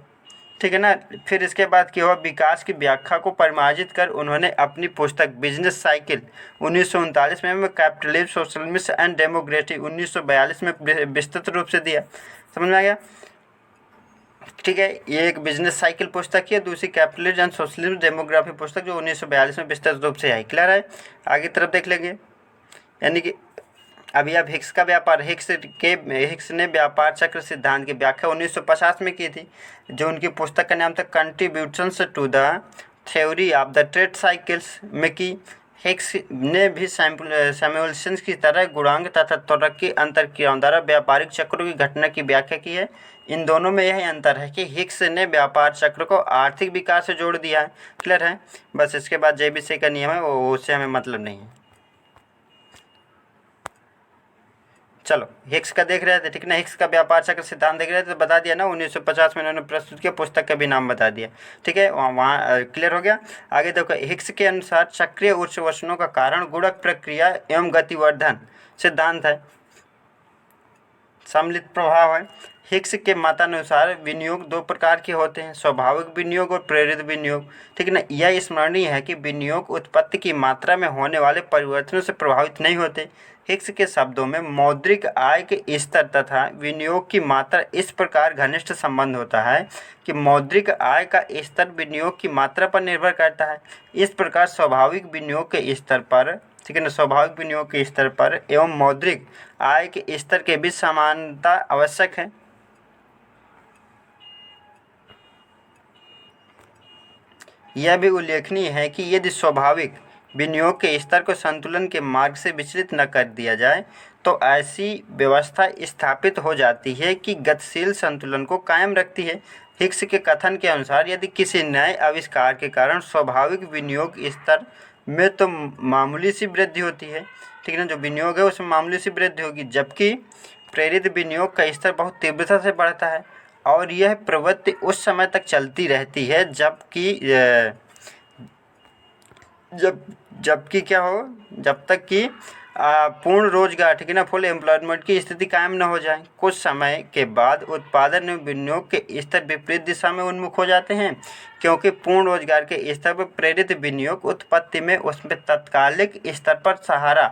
ठीक है ना, फिर इसके बाद क्या हुआ, विकास की व्याख्या को परिमार्जित कर उन्होंने अपनी पुस्तक बिजनेस साइकिल 1939 में कैपिटलिज्म, सोशलिज्म एंड डेमोक्रेसी 1942 में विस्तृत रूप से दिया। समझ में आ गया। ठीक है, ये एक बिजनेस साइकिल पुस्तक है, दूसरी कैपिटलिज्म एंड सोशलिज्म डेमोग्राफी पुस्तक जो 1942 में विस्तृत रूप से आई। क्लियर है, आगे तरफ देख लेंगे। यानी कि अभी अब हिक्स ने व्यापार चक्र सिद्धांत की व्याख्या 1950 में की थी, जो उनकी पुस्तक का नाम था contributions to the theory of the trade cycles में की। हिक्स ने भी सैमुअल्सन की तरह गुणांक तथा त्वरक की अंतर क्रियाओं द्वारा व्यापारिक चक्रों की घटना की व्याख्या की है। इन दोनों में यही अंतर है कि हिक्स ने व्यापार चक्र को आर्थिक विकास से जोड़ दिया है। क्लियर है, बस इसके बाद जेबीसी का नियम है, वो उससे हमें मतलब नहीं है। चलो, हिक्स का देख रहे थे, ठीक ना, हिक्स का व्यापार चक्र सिद्धांत देख रहे थे, तो बता दिया ना 1950 में इन्होंने प्रस्तुत किया, पुस्तक का भी नाम बता दिया। ठीक है, वहाँ क्लियर हो गया। आगे देखो, हिक्स के अनुसार चक्रीय ऊर्ध्ववचनों का कारण गुणक प्रक्रिया एवं गतिवर्धन सिद्धांत है, सम्मिलित प्रभाव है। हिक्स के मतानुसार विनियोग दो प्रकार के होते हैं, स्वाभाविक विनियोग और प्रेरित विनियोग। ठीक है ना, यह स्मरणीय है कि विनियोग उत्पत्ति की मात्रा में होने वाले परिवर्तनों से प्रभावित नहीं होते। हिक्स के शब्दों में मौद्रिक आय के स्तर तथा विनियोग की मात्रा इस प्रकार घनिष्ठ संबंध होता है कि मौद्रिक आय का स्तर विनियोग की मात्रा पर निर्भर करता है। इस प्रकार स्वाभाविक विनियोग के स्तर पर, ठीक है ना, स्वाभाविक विनियोग के स्तर पर एवं मौद्रिक आय के स्तर के बीच समानता आवश्यक है। यह भी उल्लेखनीय है कि यदि स्वाभाविक विनियोग के स्तर को संतुलन के मार्ग से विचलित न कर दिया जाए तो ऐसी व्यवस्था स्थापित हो जाती है कि गतिशील संतुलन को कायम रखती है। हिक्स के कथन के अनुसार यदि किसी नए आविष्कार के कारण स्वाभाविक विनियोग स्तर में तो मामूली सी वृद्धि होती है, ठीक है ना, जो विनियोग है उसमें मामूली सी वृद्धि होगी, जबकि प्रेरित विनियोग का स्तर बहुत तीव्रता से बढ़ता है और यह प्रवृत्ति उस समय तक चलती रहती है जबकि क्या हो, जब तक कि पूर्ण रोजगार, ठीक है ना, फुल एम्प्लॉयमेंट की स्थिति कायम न हो जाए। कुछ समय के बाद उत्पादन एवं विनियोग के स्तर विपरीत दिशा में उन्मुख हो जाते हैं, क्योंकि पूर्ण रोजगार के स्तर पर प्रेरित विनियोग उत्पत्ति में उसमें तात्कालिक स्तर पर सहारा,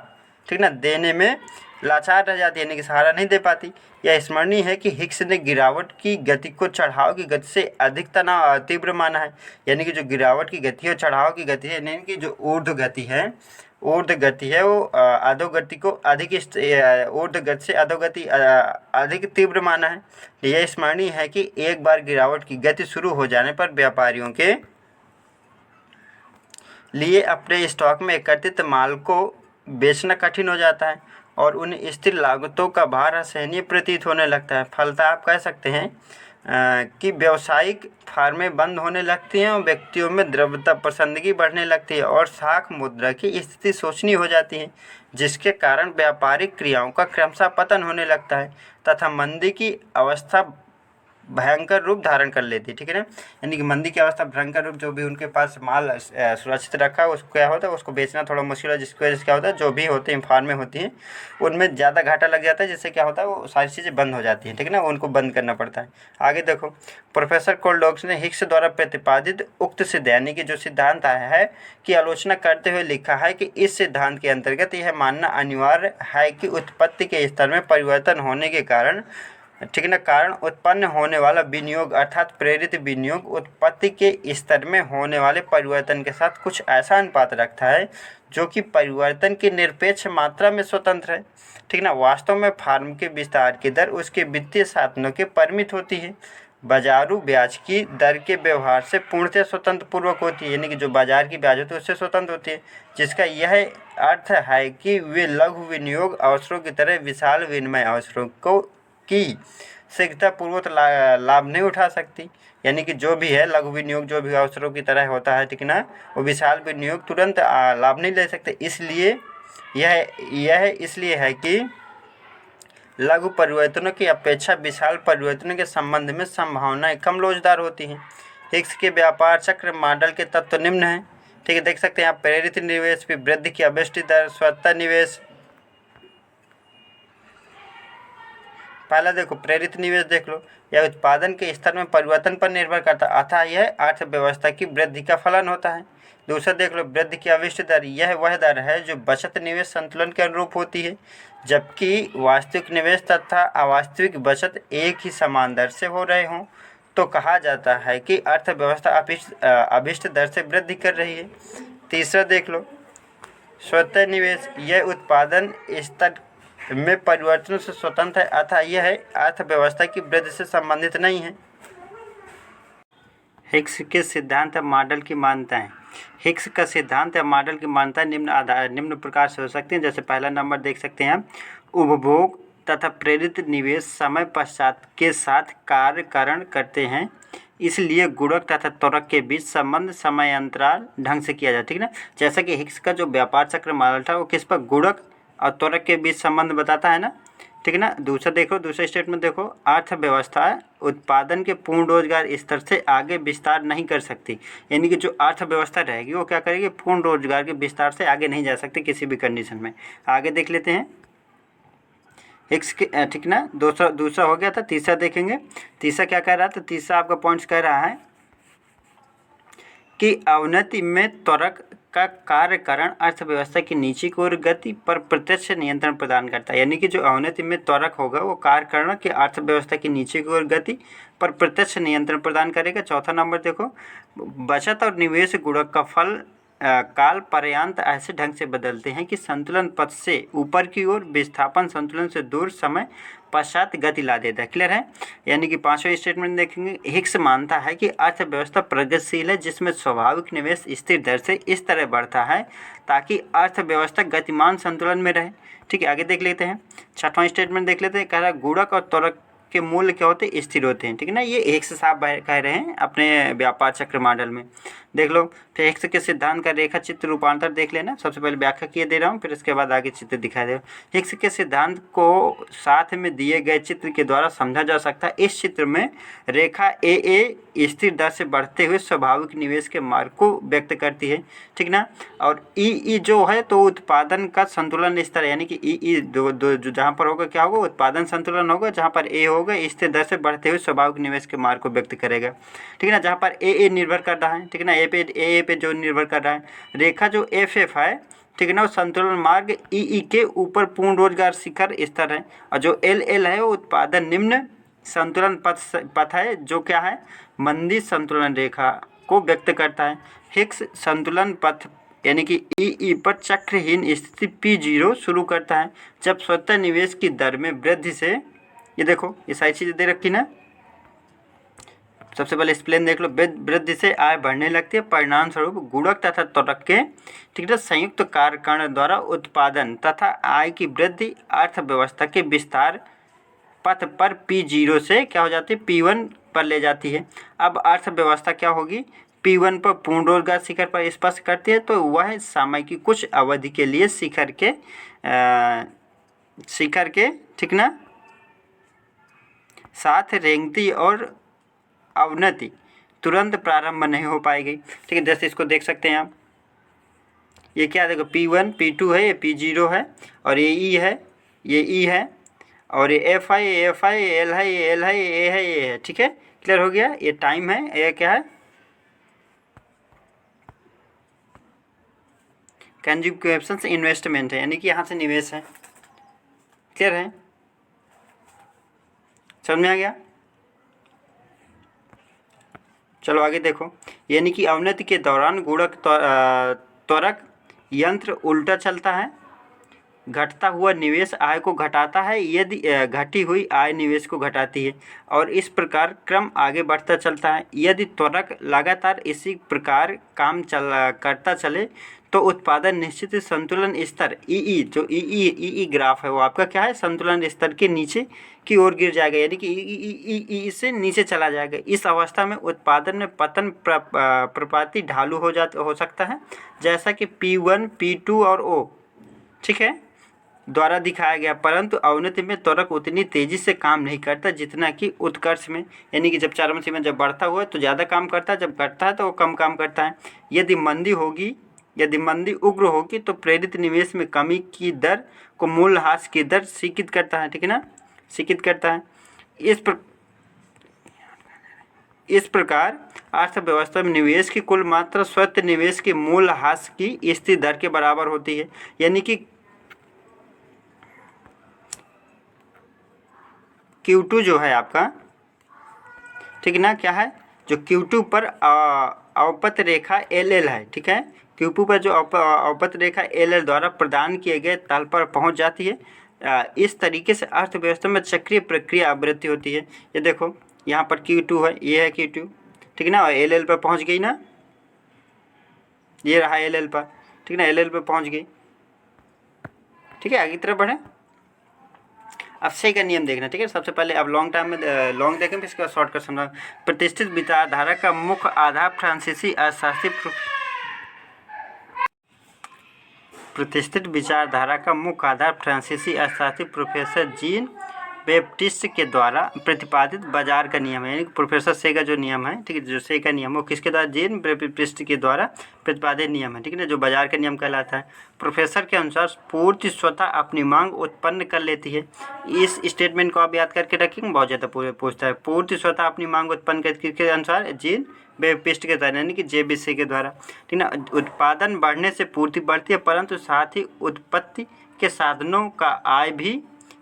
ठीक ना, देने में लाचार रह जाती है, यानी कि सहारा नहीं दे पाती। यह स्मरणीय है कि हिग्स ने गिरावट की गति को चढ़ाव की गति से अधिक तनाव तीव्र माना है। यानी कि जो गिरावट की गति है और चढ़ाव की गति है, यानी कि जो ऊर्ध्व गति है वो अधोगति को अधिक ऊर्ध्व गति से अधोगति अधिक तीव्र माना है। यह स्मरणीय है कि एक बार गिरावट की गति शुरू हो जाने पर व्यापारियों के लिए अपने स्टॉक में एकत्रित माल को बेचना कठिन हो जाता है और उन्हें स्थिर लागतों का भार असहनीय प्रतीत होने लगता है। फलतः आप कह सकते हैं कि व्यावसायिक फार्में बंद होने लगती हैं और व्यक्तियों में द्रव्यता पसंदगी बढ़ने लगती है और साख मुद्रा की स्थिति शोचनीय हो जाती है, जिसके कारण व्यापारिक क्रियाओं का क्रमशः पतन होने लगता है तथा मंदी की अवस्था भयंकर रूप धारण कर लेती है। ठीक है ना, यानी कि मंदी की अवस्था भयंकर रूप, जो भी उनके पास माल सुरक्षित रखा है उसको क्या होता है, उसको बेचना थोड़ा मुश्किल है, जिसकी वजह से क्या होता है, जो भी होते हैं फार्में होती हैं उनमें ज़्यादा घाटा लग जाता है, जिससे क्या होता है वो सारी चीज़ें बंद हो जाती हैं। ठीक है ना, उनको बंद करना पड़ता है। आगे देखो, प्रोफेसर कोल्डोक्स ने हिग्स द्वारा प्रतिपादित उक्त सिद्ध यानी कि जो सिद्धांत आया है की आलोचना करते हुए लिखा है कि इस सिद्धांत के अंतर्गत यह मानना अनिवार्य है कि उत्पत्ति के स्तर में परिवर्तन होने के कारण, ठीक है ना, कारण उत्पन्न होने वाला विनियोग अर्थात प्रेरित विनियोग उत्पत्ति के स्तर में होने वाले परिवर्तन के साथ कुछ ऐसा अनुपात रखता है जो कि परिवर्तन की निरपेक्ष मात्रा में स्वतंत्र है। ठीक ना, वास्तव में फार्म के विस्तार की दर उसके वित्तीय साधनों के परिमित होती है, बाजारू ब्याज की दर के व्यवहार से पूर्णतः स्वतंत्र पूर्वक होती है, यानी कि जो बाजार की ब्याज होती है उससे स्वतंत्र होती है, जिसका यह अर्थ है कि वे लघु विनियोग अवसरों की तरह विशाल विनिमय अवसरों को की शीघ्रतापूर्वक लाभ नहीं उठा सकती। यानी कि जो भी है लघु विनियोग जो भी अवसरों की तरह होता है, ठीक ना, वो विशाल विनियोग तुरंत लाभ नहीं ले सकते। इसलिए यह इसलिए है कि लघु परिवर्तनों की अपेक्षा विशाल परिवर्तनों के संबंध में संभावनाएं कम लोचदार होती हैं। हिग्स के व्यापार चक्र मॉडल के तत्व निम्न हैं। ठीक है, देख सकते हैं आप, प्रेरित निवेश की वृद्धि की अभिष्ट दर, स्वतः निवेश। पहला देखो, प्रेरित निवेश देख लो, यह उत्पादन के स्तर में परिवर्तन पर निर्भर करता है, अतः यह अर्थव्यवस्था की वृद्धि का फलन होता है। दूसरा देख लो, वृद्धि की अभिष्ट दर, यह वह दर है जो बचत निवेश संतुलन के अनुरूप होती है, जबकि वास्तविक निवेश तथा अवास्तविक बचत एक ही समान दर से हो रहे हों तो कहा जाता है कि अर्थव्यवस्था अभिष्ट दर से वृद्धि कर रही है। तीसरा देख लो, स्वतः निवेश, यह उत्पादन स्तर में परिवर्तन से स्वतंत्र है, अतः यह अर्थव्यवस्था की वृद्धि से संबंधित नहीं है। हिग्स के सिद्धांत मॉडल की मान्यताएं। हिग्स का सिद्धांत या मॉडल की मान्यताएं निम्न प्रकार से हो सकती हैं। जैसे पहला नंबर देख सकते हैं, उपभोग तथा प्रेरित निवेश समय पश्चात के साथ कार्यकरण करते हैं, इसलिए गुणक तथा त्वरक के बीच संबंध समय अंतराल ढंग से किया जाए। ठीक ना, जैसा कि हिग्स का जो व्यापार चक्र मॉडल था वो किस पर, गुणक और त्वरक के बीच संबंध बताता है ना। ठीक है ना, दूसरा देखो, दूसरे स्टेटमेंट देखो, अर्थव्यवस्था उत्पादन के पूर्ण रोजगार स्तर से आगे विस्तार नहीं कर सकती, यानी कि जो अर्थव्यवस्था रहेगी वो क्या करेगी, पूर्ण रोजगार के विस्तार से आगे नहीं जा सकती किसी भी कंडीशन में। आगे देख लेते हैं हिग्स के, ठीक ना, दूसरा हो गया था, तीसरा देखेंगे। तीसरा क्या कह रहा था, तीसरा आपका पॉइंट्स कह रहा है कि अवनति में त्वरक का कार्यकरण अर्थव्यवस्था की नीचे की ओर गति पर प्रत्यक्ष नियंत्रण प्रदान करता है, यानी कि जो अवनति में त्वरक होगा वो कार्यकरण की अर्थव्यवस्था की नीचे की ओर गति पर प्रत्यक्ष नियंत्रण प्रदान करेगा। चौथा नंबर देखो, बचत और निवेश गुणक का फल काल पर्यांत ऐसे ढंग से बदलते हैं कि संतुलन पथ से ऊपर की ओर विस्थापन संतुलन से दूर समय पश्चात गति ला देता है। क्लियर है, यानी कि पांचवें स्टेटमेंट देखेंगे, हिग्स मानता है कि अर्थव्यवस्था प्रगतिशील है जिसमें स्वाभाविक निवेश स्थिर दर से इस तरह बढ़ता है ताकि अर्थव्यवस्था गतिमान संतुलन में रहे। ठीक है, आगे देख लेते हैं, छठवां स्टेटमेंट देख लेते हैं। कह रहा है गुणक और त्वरक के मूल्य क्या होते हैं, स्थिर होते हैं। ठीक है ना, ये हिग्स साहब कह रहे हैं अपने व्यापार चक्र मॉडल में। देख लो, फिर हिग्स के सिद्धांत का रेखा चित्र रूपांतर देख लेना। सबसे पहले व्याख्या किए दे रहा हूँ, फिर इसके बाद आगे चित्र दिखाई दे रहा हूँ। हिग्स के सिद्धांत को साथ में दिए गए चित्र के द्वारा समझा जा सकता है। इस चित्र में रेखा ए स्थिर दर से बढ़ते हुए स्वाभाविक निवेश के मार्ग को व्यक्त करती है। ठीक ना, और ई जो है तो उत्पादन का संतुलन स्तर, यानी कि ई दो जहाँ पर होगा क्या होगा, उत्पादन संतुलन होगा, जहाँ पर ए होगा स्थिर दर से बढ़ते हुए स्वाभाविक निवेश के मार्ग को व्यक्त करेगा। ठीक है ना, जहाँ पर ए निर्भर कर रहा है, ठीक है ना, ए पे जो निर्भर कर रहा है। रेखा जो एफ है ठीक है ना, संतुलन मार्ग ई के ऊपर पूर्ण रोजगार शिखर स्तर है, और जो एल है वो उत्पादन निम्न संतुलन पथ है, जो क्या है, मंदी संतुलन रेखा को व्यक्त करता है। हिक्स संतुलन पथ यानी कि ई पर चक्रहीन स्थिति P0 शुरू करता है जब स्वतः निवेश की दर में वृद्धि से, ये देखो ये सारी चीज़ें दे रखी ना, सबसे पहले एक्सप्लेन देख लो, वृद्धि से आय बढ़ने लगती है, परिणाम स्वरूप गुणक तथा त्वरक के, ठीक है, संयुक्त कार्यकरण द्वारा उत्पादन तथा आय की वृद्धि अर्थव्यवस्था के विस्तार पथ पर P0 से क्या हो जाती है, P1 पर ले जाती है। अब अर्थव्यवस्था क्या होगी, P1 पर पूर्ण रोजगार शिखर पर स्पर्श करती है, तो वह समय की कुछ अवधि के लिए शिखर के ठीक ना साथ रेंगती और अवनति तुरंत प्रारंभ नहीं हो पाएगी। ठीक है, जैसे इसको देख सकते हैं आप, ये क्या देखो P1 P2 है, ये P0 है, और ये E है, ये E है, और ये F है, ये F है, ये L है, ये L है, ये A है, ये है। ठीक है, क्लियर हो गया। ये टाइम है, ये क्या है, कंज्यूमेशन से इन्वेस्टमेंट है, यानी कि यहाँ से निवेश है। क्लियर है, समझ में आ गया। चलो आगे देखो, यानी कि अवनति के दौरान गुणक त्वरक यंत्र उल्टा चलता है, घटता हुआ निवेश आय को घटाता है, यदि घटी हुई आय निवेश को घटाती है, और इस प्रकार क्रम आगे बढ़ता चलता है। यदि त्वरक लगातार इसी प्रकार काम करता चले तो उत्पादन निश्चित संतुलन स्तर ई जो ई ग्राफ है वो आपका क्या है, संतुलन स्तर के नीचे की ओर गिर जाएगा, यानी कि ई से नीचे चला जाएगा। इस अवस्था में उत्पादन में पतन प्रपाती ढालू हो सकता है, जैसा कि P1 P2 और O, ठीक है, द्वारा दिखाया गया। परंतु अवनति में त्वरक उतनी तेजी से काम नहीं करता जितना कि उत्कर्ष में, यानी कि जब चरम सीमा जब बढ़ता हुआ तो ज़्यादा काम करता है, जब घटता है तो वो कम काम करता है। यदि मंदी उग्र होगी तो प्रेरित निवेश में कमी की दर को मूल्यह्रास की दर सीकित करता है, ठीक है ना, सीकित करता है। इस प्रकार अर्थव्यवस्था में निवेश की कुल मात्रा स्वतः निवेश के मूल्यह्रास की स्थिर दर के बराबर होती है, यानी कि Q2 जो है आपका, ठीक है ना, क्या है, जो Q2 पर अवपत रेखा LL है, ठीक है, Q2 पर जो अवपत रेखा LL द्वारा प्रदान किए गए तल पर पहुंच जाती है। इस तरीके से अर्थव्यवस्था में चक्रीय प्रक्रिया आवृत्ति होती है। ये देखो यहाँ पर Q2 है, ये है Q2, ठीक है ना, और LL पर पहुंच गई ना, ये रहा LL पर, ठीक है ना, LL पर पहुंच गई। ठीक है, आगे की तरफ बढ़े। अब से का नियम देखना, ठीक है, सबसे पहले अब लॉन्ग टाइम में लॉन्ग देखें, फिर इसके बाद शॉर्ट कर समझना। प्रतिष्ठित विचारधारा का मुख्य आधार फ्रांसीसी अर्थशास्त्री प्रोफेसर जीन बैप्टिस्ट के द्वारा प्रतिपादित बाजार का नियम है, यानी प्रोफेसर से का जो नियम है, ठीक है, जो से का नियम वो किसके द्वारा, जीन बैप्टिस्ट के द्वारा प्रतिपादित नियम है, ठीक है ना, जो बाजार का नियम कहलाता है। प्रोफेसर के अनुसार पूर्ति स्वतः अपनी मांग उत्पन्न कर लेती है। इस स्टेटमेंट को आप याद करके रखेंगे, बहुत ज़्यादा पूछता है। पूर्ति स्वतः अपनी मांग उत्पन्न करके के अनुसार जीन बैप्टिस्ट के द्वारा, यानी कि JBC के द्वारा, ठीक ना। उत्पादन बढ़ने से पूर्ति बढ़ती है, परंतु साथ ही उत्पत्ति के साधनों का आय भी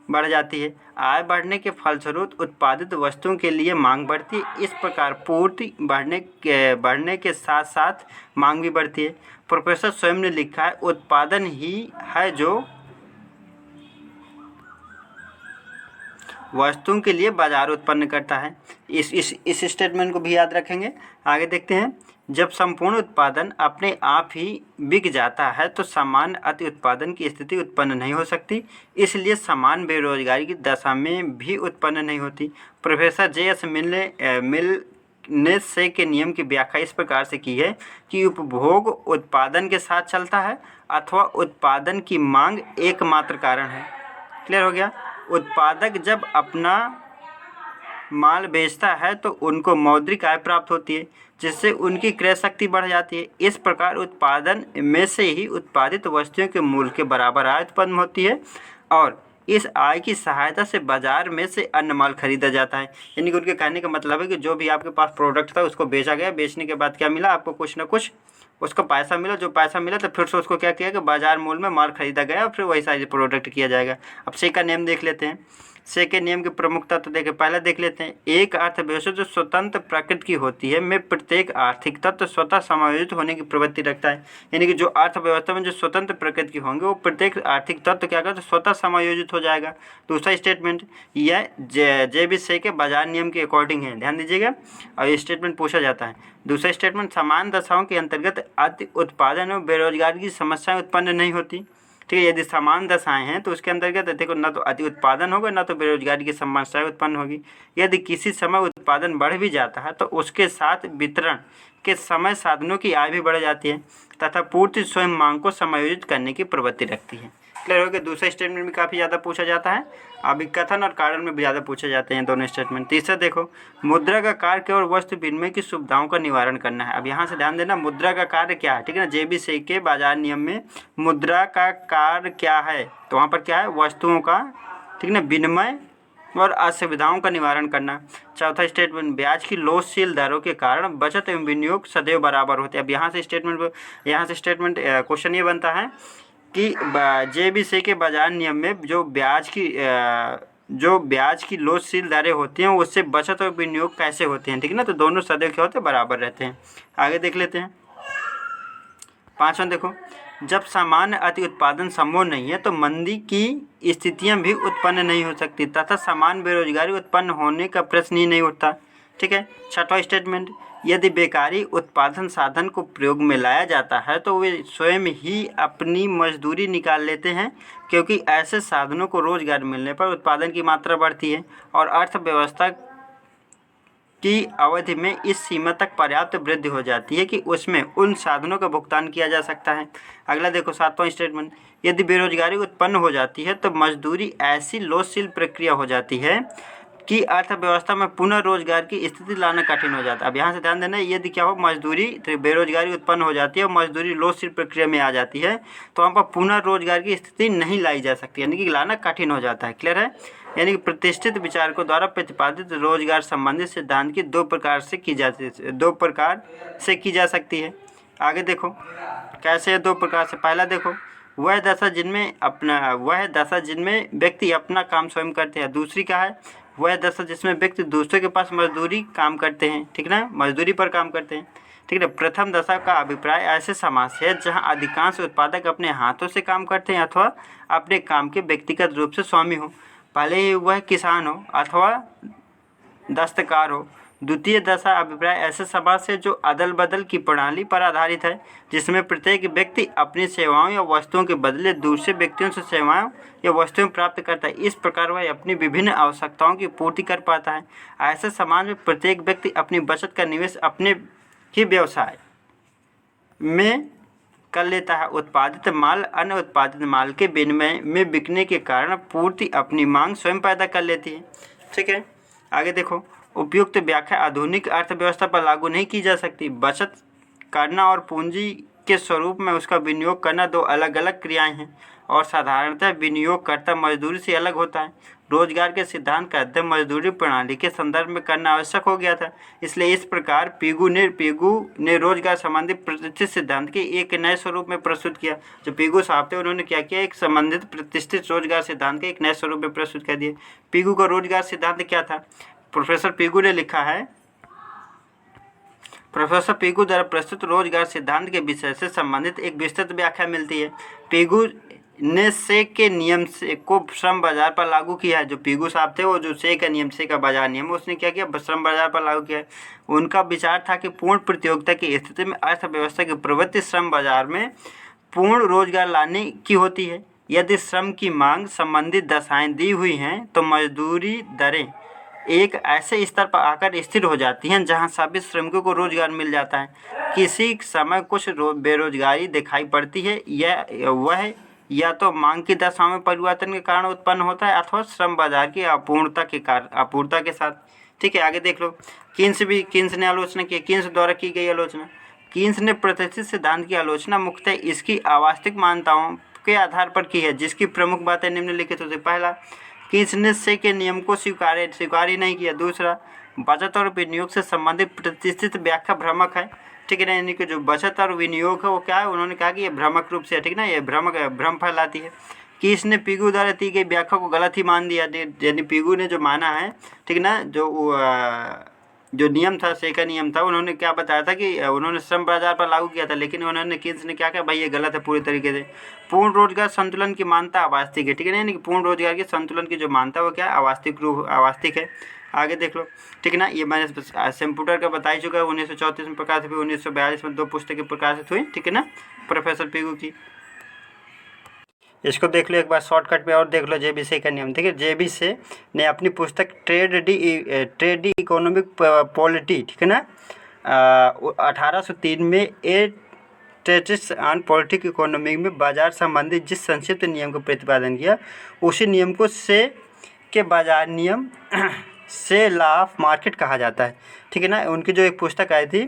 बढ़ जाती है। आय बढ़ने के फलस्वरूप उत्पादित वस्तुओं के लिए मांग बढ़ती है। इस प्रकार पूर्ति बढ़ने के साथ साथ मांग भी बढ़ती है। प्रोफेसर स्वयं ने लिखा है, उत्पादन ही है जो वस्तुओं के लिए बाजार उत्पन्न करता है। इस स्टेटमेंट को भी याद रखेंगे। आगे देखते हैं, जब संपूर्ण उत्पादन अपने आप ही बिक जाता है तो सामान्य अति उत्पादन की स्थिति उत्पन्न नहीं हो सकती, इसलिए समान बेरोजगारी की दशा में भी उत्पन्न नहीं होती। प्रोफेसर JS मिल ने से के नियम की व्याख्या इस प्रकार से की है कि उपभोग उत्पादन के साथ चलता है अथवा उत्पादन की मांग एकमात्र कारण है। क्लियर हो गया। उत्पादक जब अपना माल बेचता है तो उनको मौद्रिक आय प्राप्त होती है, जिससे उनकी क्रय शक्ति बढ़ जाती है। इस प्रकार उत्पादन में से ही उत्पादित वस्तुओं के मूल्य के बराबर आय उत्पन्न होती है और इस आय की सहायता से बाजार में से अन्य माल खरीदा जाता है। यानी कि उनके कहने का मतलब है कि जो भी आपके पास प्रोडक्ट था उसको बेचा गया, बेचने के बाद क्या मिला आपको, कुछ ना कुछ उसका पैसा मिला। जो पैसा मिला तो फिर से उसको क्या किया कि बाजार मूल्य में माल खरीदा गया और फिर वही सारी प्रोडक्ट किया जाएगा। अब से का नियम देख लेते हैं। से के नियम की प्रमुखता तो देखें, पहले देख लेते हैं। एक अर्थव्यवस्था जो स्वतंत्र प्रकृति की होती है में प्रत्येक आर्थिक तत्व स्वतः समायोजित होने की प्रवृत्ति रखता है। यानी कि जो अर्थव्यवस्था में जो स्वतंत्र प्रकृति के होंगे वो प्रत्येक आर्थिक तत्व क्या करते स्वतः समायोजित हो जाएगा। दूसरा स्टेटमेंट यह जे से के बाजार नियम के अकॉर्डिंग है, ध्यान दीजिएगा। और ये स्टेटमेंट पूछा जाता है। दूसरा स्टेटमेंट, समान दशाओं के अंतर्गत अति उत्पादन और बेरोजगारी की समस्याएं उत्पन्न नहीं होती। ठीक है, यदि समान दशाएं हैं तो उसके अंतर्गत देखो ना तो अति उत्पादन होगा ना तो बेरोजगारी की समस्याएं उत्पन्न होगी। यदि किसी समय उत्पादन बढ़ भी जाता है तो उसके साथ वितरण के समय साधनों की आय भी बढ़ जाती है तथा पूर्ति स्वयं मांग को समायोजित करने की प्रवृत्ति रखती है। क्लियर हो गया। दूसरा स्टेटमेंट में काफ़ी ज़्यादा पूछा जाता है, अभी कथन और कारण में भी ज़्यादा पूछे जाते हैं दोनों स्टेटमेंट। तीसरा देखो, मुद्रा का कार्य केवल वस्तु विनिमय की सुविधाओं का निवारण करना है। अब यहाँ से ध्यान देना, मुद्रा का कार्य क्या है, ठीक है ना। जे बी से के बाजार नियम में मुद्रा का कार्य क्या है, तो वहाँ पर क्या है, वस्तुओं का, ठीक है ना, विनिमय और असुविधाओं का निवारण करना। चौथा स्टेटमेंट, ब्याज की लोचशील दरों के कारण बचत एवं विनियोग सदैव बराबर होते हैं। अब यहाँ से स्टेटमेंट क्वेश्चन ये बनता है कि जे बी से के बाजार नियम में जो ब्याज की लोचशील दरें होती हैं उससे बचत और विनियोग कैसे होते हैं, ठीक है ना। तो दोनों सदैव क्या होते हैं, बराबर रहते हैं। आगे देख लेते हैं। पांचवा देखो, जब सामान्य अति उत्पादन संभव नहीं है तो मंदी की स्थितियां भी उत्पन्न नहीं हो सकती तथा समान बेरोजगारी उत्पन्न होने का प्रश्न ही नहीं उठता। ठीक है। छठवां स्टेटमेंट, यदि बेकारी उत्पादन साधन को प्रयोग में लाया जाता है तो वे स्वयं ही अपनी मजदूरी निकाल लेते हैं क्योंकि ऐसे साधनों को रोजगार मिलने पर उत्पादन की मात्रा बढ़ती है और अर्थव्यवस्था की अवधि में इस सीमा तक पर्याप्त वृद्धि हो जाती है कि उसमें उन साधनों का भुगतान किया जा सकता है। अगला देखो, सातवां स्टेटमेंट, यदि बेरोजगारी उत्पन्न हो जाती है तो मजदूरी ऐसी लोचशील प्रक्रिया हो जाती है कि अर्थव्यवस्था में पुनः रोजगार की स्थिति लाना कठिन हो जाता है। अब यहाँ से ध्यान देना, यदि क्या हो, मजदूरी बेरोजगारी उत्पन्न हो जाती है और मजदूरी लोचशील प्रक्रिया में आ जाती है तो वहाँ पर पुनः रोजगार की स्थिति नहीं लाई जा सकती, यानी कि लाना कठिन हो जाता है। क्लियर है। यानी कि प्रतिष्ठित विचारकों द्वारा प्रतिपादित रोजगार संबंधित सिद्धांत की दो प्रकार से की जा सकती है। आगे देखो कैसे है, दो प्रकार से। पहला देखो, वह दशा जिनमें व्यक्ति अपना काम स्वयं करते हैं। दूसरी क्या है, वह दशा जिसमें व्यक्ति दूसरे के पास मजदूरी काम करते हैं, ठीक ना, मजदूरी पर काम करते हैं। ठीक है। प्रथम दशा का अभिप्राय ऐसे समाज से है जहाँ अधिकांश उत्पादक अपने हाथों से काम करते हैं अथवा अपने काम के व्यक्तिगत रूप से स्वामी हो, भले ही वह किसान हो अथवा दस्तकार हो। द्वितीय दशा अभिप्राय ऐसे समाज से जो अदल बदल की प्रणाली पर आधारित है जिसमें प्रत्येक व्यक्ति अपनी सेवाओं या वस्तुओं के बदले दूसरे व्यक्तियों से सेवाओं या वस्तुएं प्राप्त करता है। इस प्रकार वह अपनी विभिन्न आवश्यकताओं की पूर्ति कर पाता है। ऐसे समाज में प्रत्येक व्यक्ति अपनी बचत का निवेश अपने ही व्यवसाय में कर लेता है। उत्पादित माल अन्य उत्पादित माल के विनिमय में बिकने के कारण पूर्ति अपनी मांग स्वयं पैदा कर लेती है। ठीक है। आगे देखो, उपयुक्त व्याख्या आधुनिक अर्थव्यवस्था पर लागू नहीं की जा सकती। बचत करना और पूंजी के स्वरूप में उसका विनियोग करना दो अलग अलग क्रियाएं हैं और साधारणतः विनियोगकर्ता मजदूरी से अलग होता है। रोजगार के सिद्धांत का अध्ययन मजदूरी प्रणाली के संदर्भ में करना आवश्यक हो गया था। इसलिए इस प्रकार पीगू ने रोजगार संबंधी प्रतिष्ठित सिद्धांत के एक नए स्वरूप में प्रस्तुत किया। जो पीगू साहब थे उन्होंने क्या किया, एक संबंधित प्रतिष्ठित रोजगार सिद्धांत के एक नए स्वरूप में प्रस्तुत कर दिया। पीगू का रोजगार सिद्धांत क्या था, प्रोफेसर पीगू ने लिखा है, प्रोफेसर पीगू द्वारा प्रस्तुत रोजगार सिद्धांत के विषय से संबंधित एक विस्तृत व्याख्या मिलती है। पीगू ने से के नियम से को श्रम बाजार पर लागू किया है। जो पीगू साहब थे वो जो से का नियम, से का बाजार नियम, उसने क्या किया, श्रम बाजार पर लागू किया है। उनका विचार था कि पूर्ण प्रतियोगिता की स्थिति में अर्थव्यवस्था की प्रवृत्ति श्रम बाजार में पूर्ण रोजगार लाने की होती है। यदि श्रम की मांग संबंधित दशाएं दी हुई हैं तो मजदूरी दरें एक ऐसे स्तर पर आकर स्थिर हो जाती हैं जहां सभी श्रमिकों को रोजगार मिल जाता है। किसी समय कुछ बेरोजगारी दिखाई पड़ती है, वह या तो मांग की दशा में परिवर्तन के कारण उत्पन्न होता है अथवा श्रम बाजार की अपूर्णता के साथ। ठीक है। आगे देख लो, कीन्स ने आलोचना की, कीन्स द्वारा की गई आलोचना। कीन्स ने प्रतिष्ठित सिद्धांत की आलोचना मुख्यतः इसकी अवास्तविक मान्यताओं के आधार पर की है, जिसकी प्रमुख बातें निम्नलिखित होती। पहला कि इसने से के नियम को स्वीकार ही नहीं किया। दूसरा, बचत और विनियोग से संबंधित प्रतिष्ठित व्याख्या भ्रामक है, ठीक है ना, यानी कि जो बचत और विनियोग है वो क्या है, उन्होंने कहा कि ये भ्रामक रूप से है, ठीक ना, ये भ्रम फैलाती है। कि इसने पिगू द्वारा दी गई व्याख्या को गलत ही मान दिया, यानी पिगू ने जो माना है, ठीक ना, जो नियम था, से का नियम था, उन्होंने क्या बताया था कि उन्होंने श्रम बाजार पर लागू किया था, लेकिन उन्होंने कीन्स ने क्या कहा, भाई ये गलत है पूरी तरीके से। पूर्ण रोजगार संतुलन की मानता अवास्तविक है, ठीक है ना, यानी कि पूर्ण रोजगार के संतुलन की जो मानता है वो क्या अवास्तविक है। आगे देख लो, ठीक है ना, ये मैंने कंप्यूटर का बता ही चुका है। 1934 में प्रकाशित हुई, 1942 में 2 पुस्तकें प्रकाशित हुई, ठीक है ना, प्रोफेसर पिगू की। इसको देख लो एक बार शॉर्टकट में और देख लो जेबी से का नियम, ठीक है। जेबी से ने अपनी पुस्तक ट्रेड इकोनॉमिक पॉलिटी, ठीक है ना, 1803 में ए ट्रेटिस ऑन पॉलिटिक इकोनॉमी में बाजार संबंधी जिस संक्षिप्त नियम को प्रतिपादन किया, उसी नियम को से के बाजार नियम से लॉ ऑफ मार्केट कहा जाता है, ठीक है ना। उनकी जो एक पुस्तक आई थी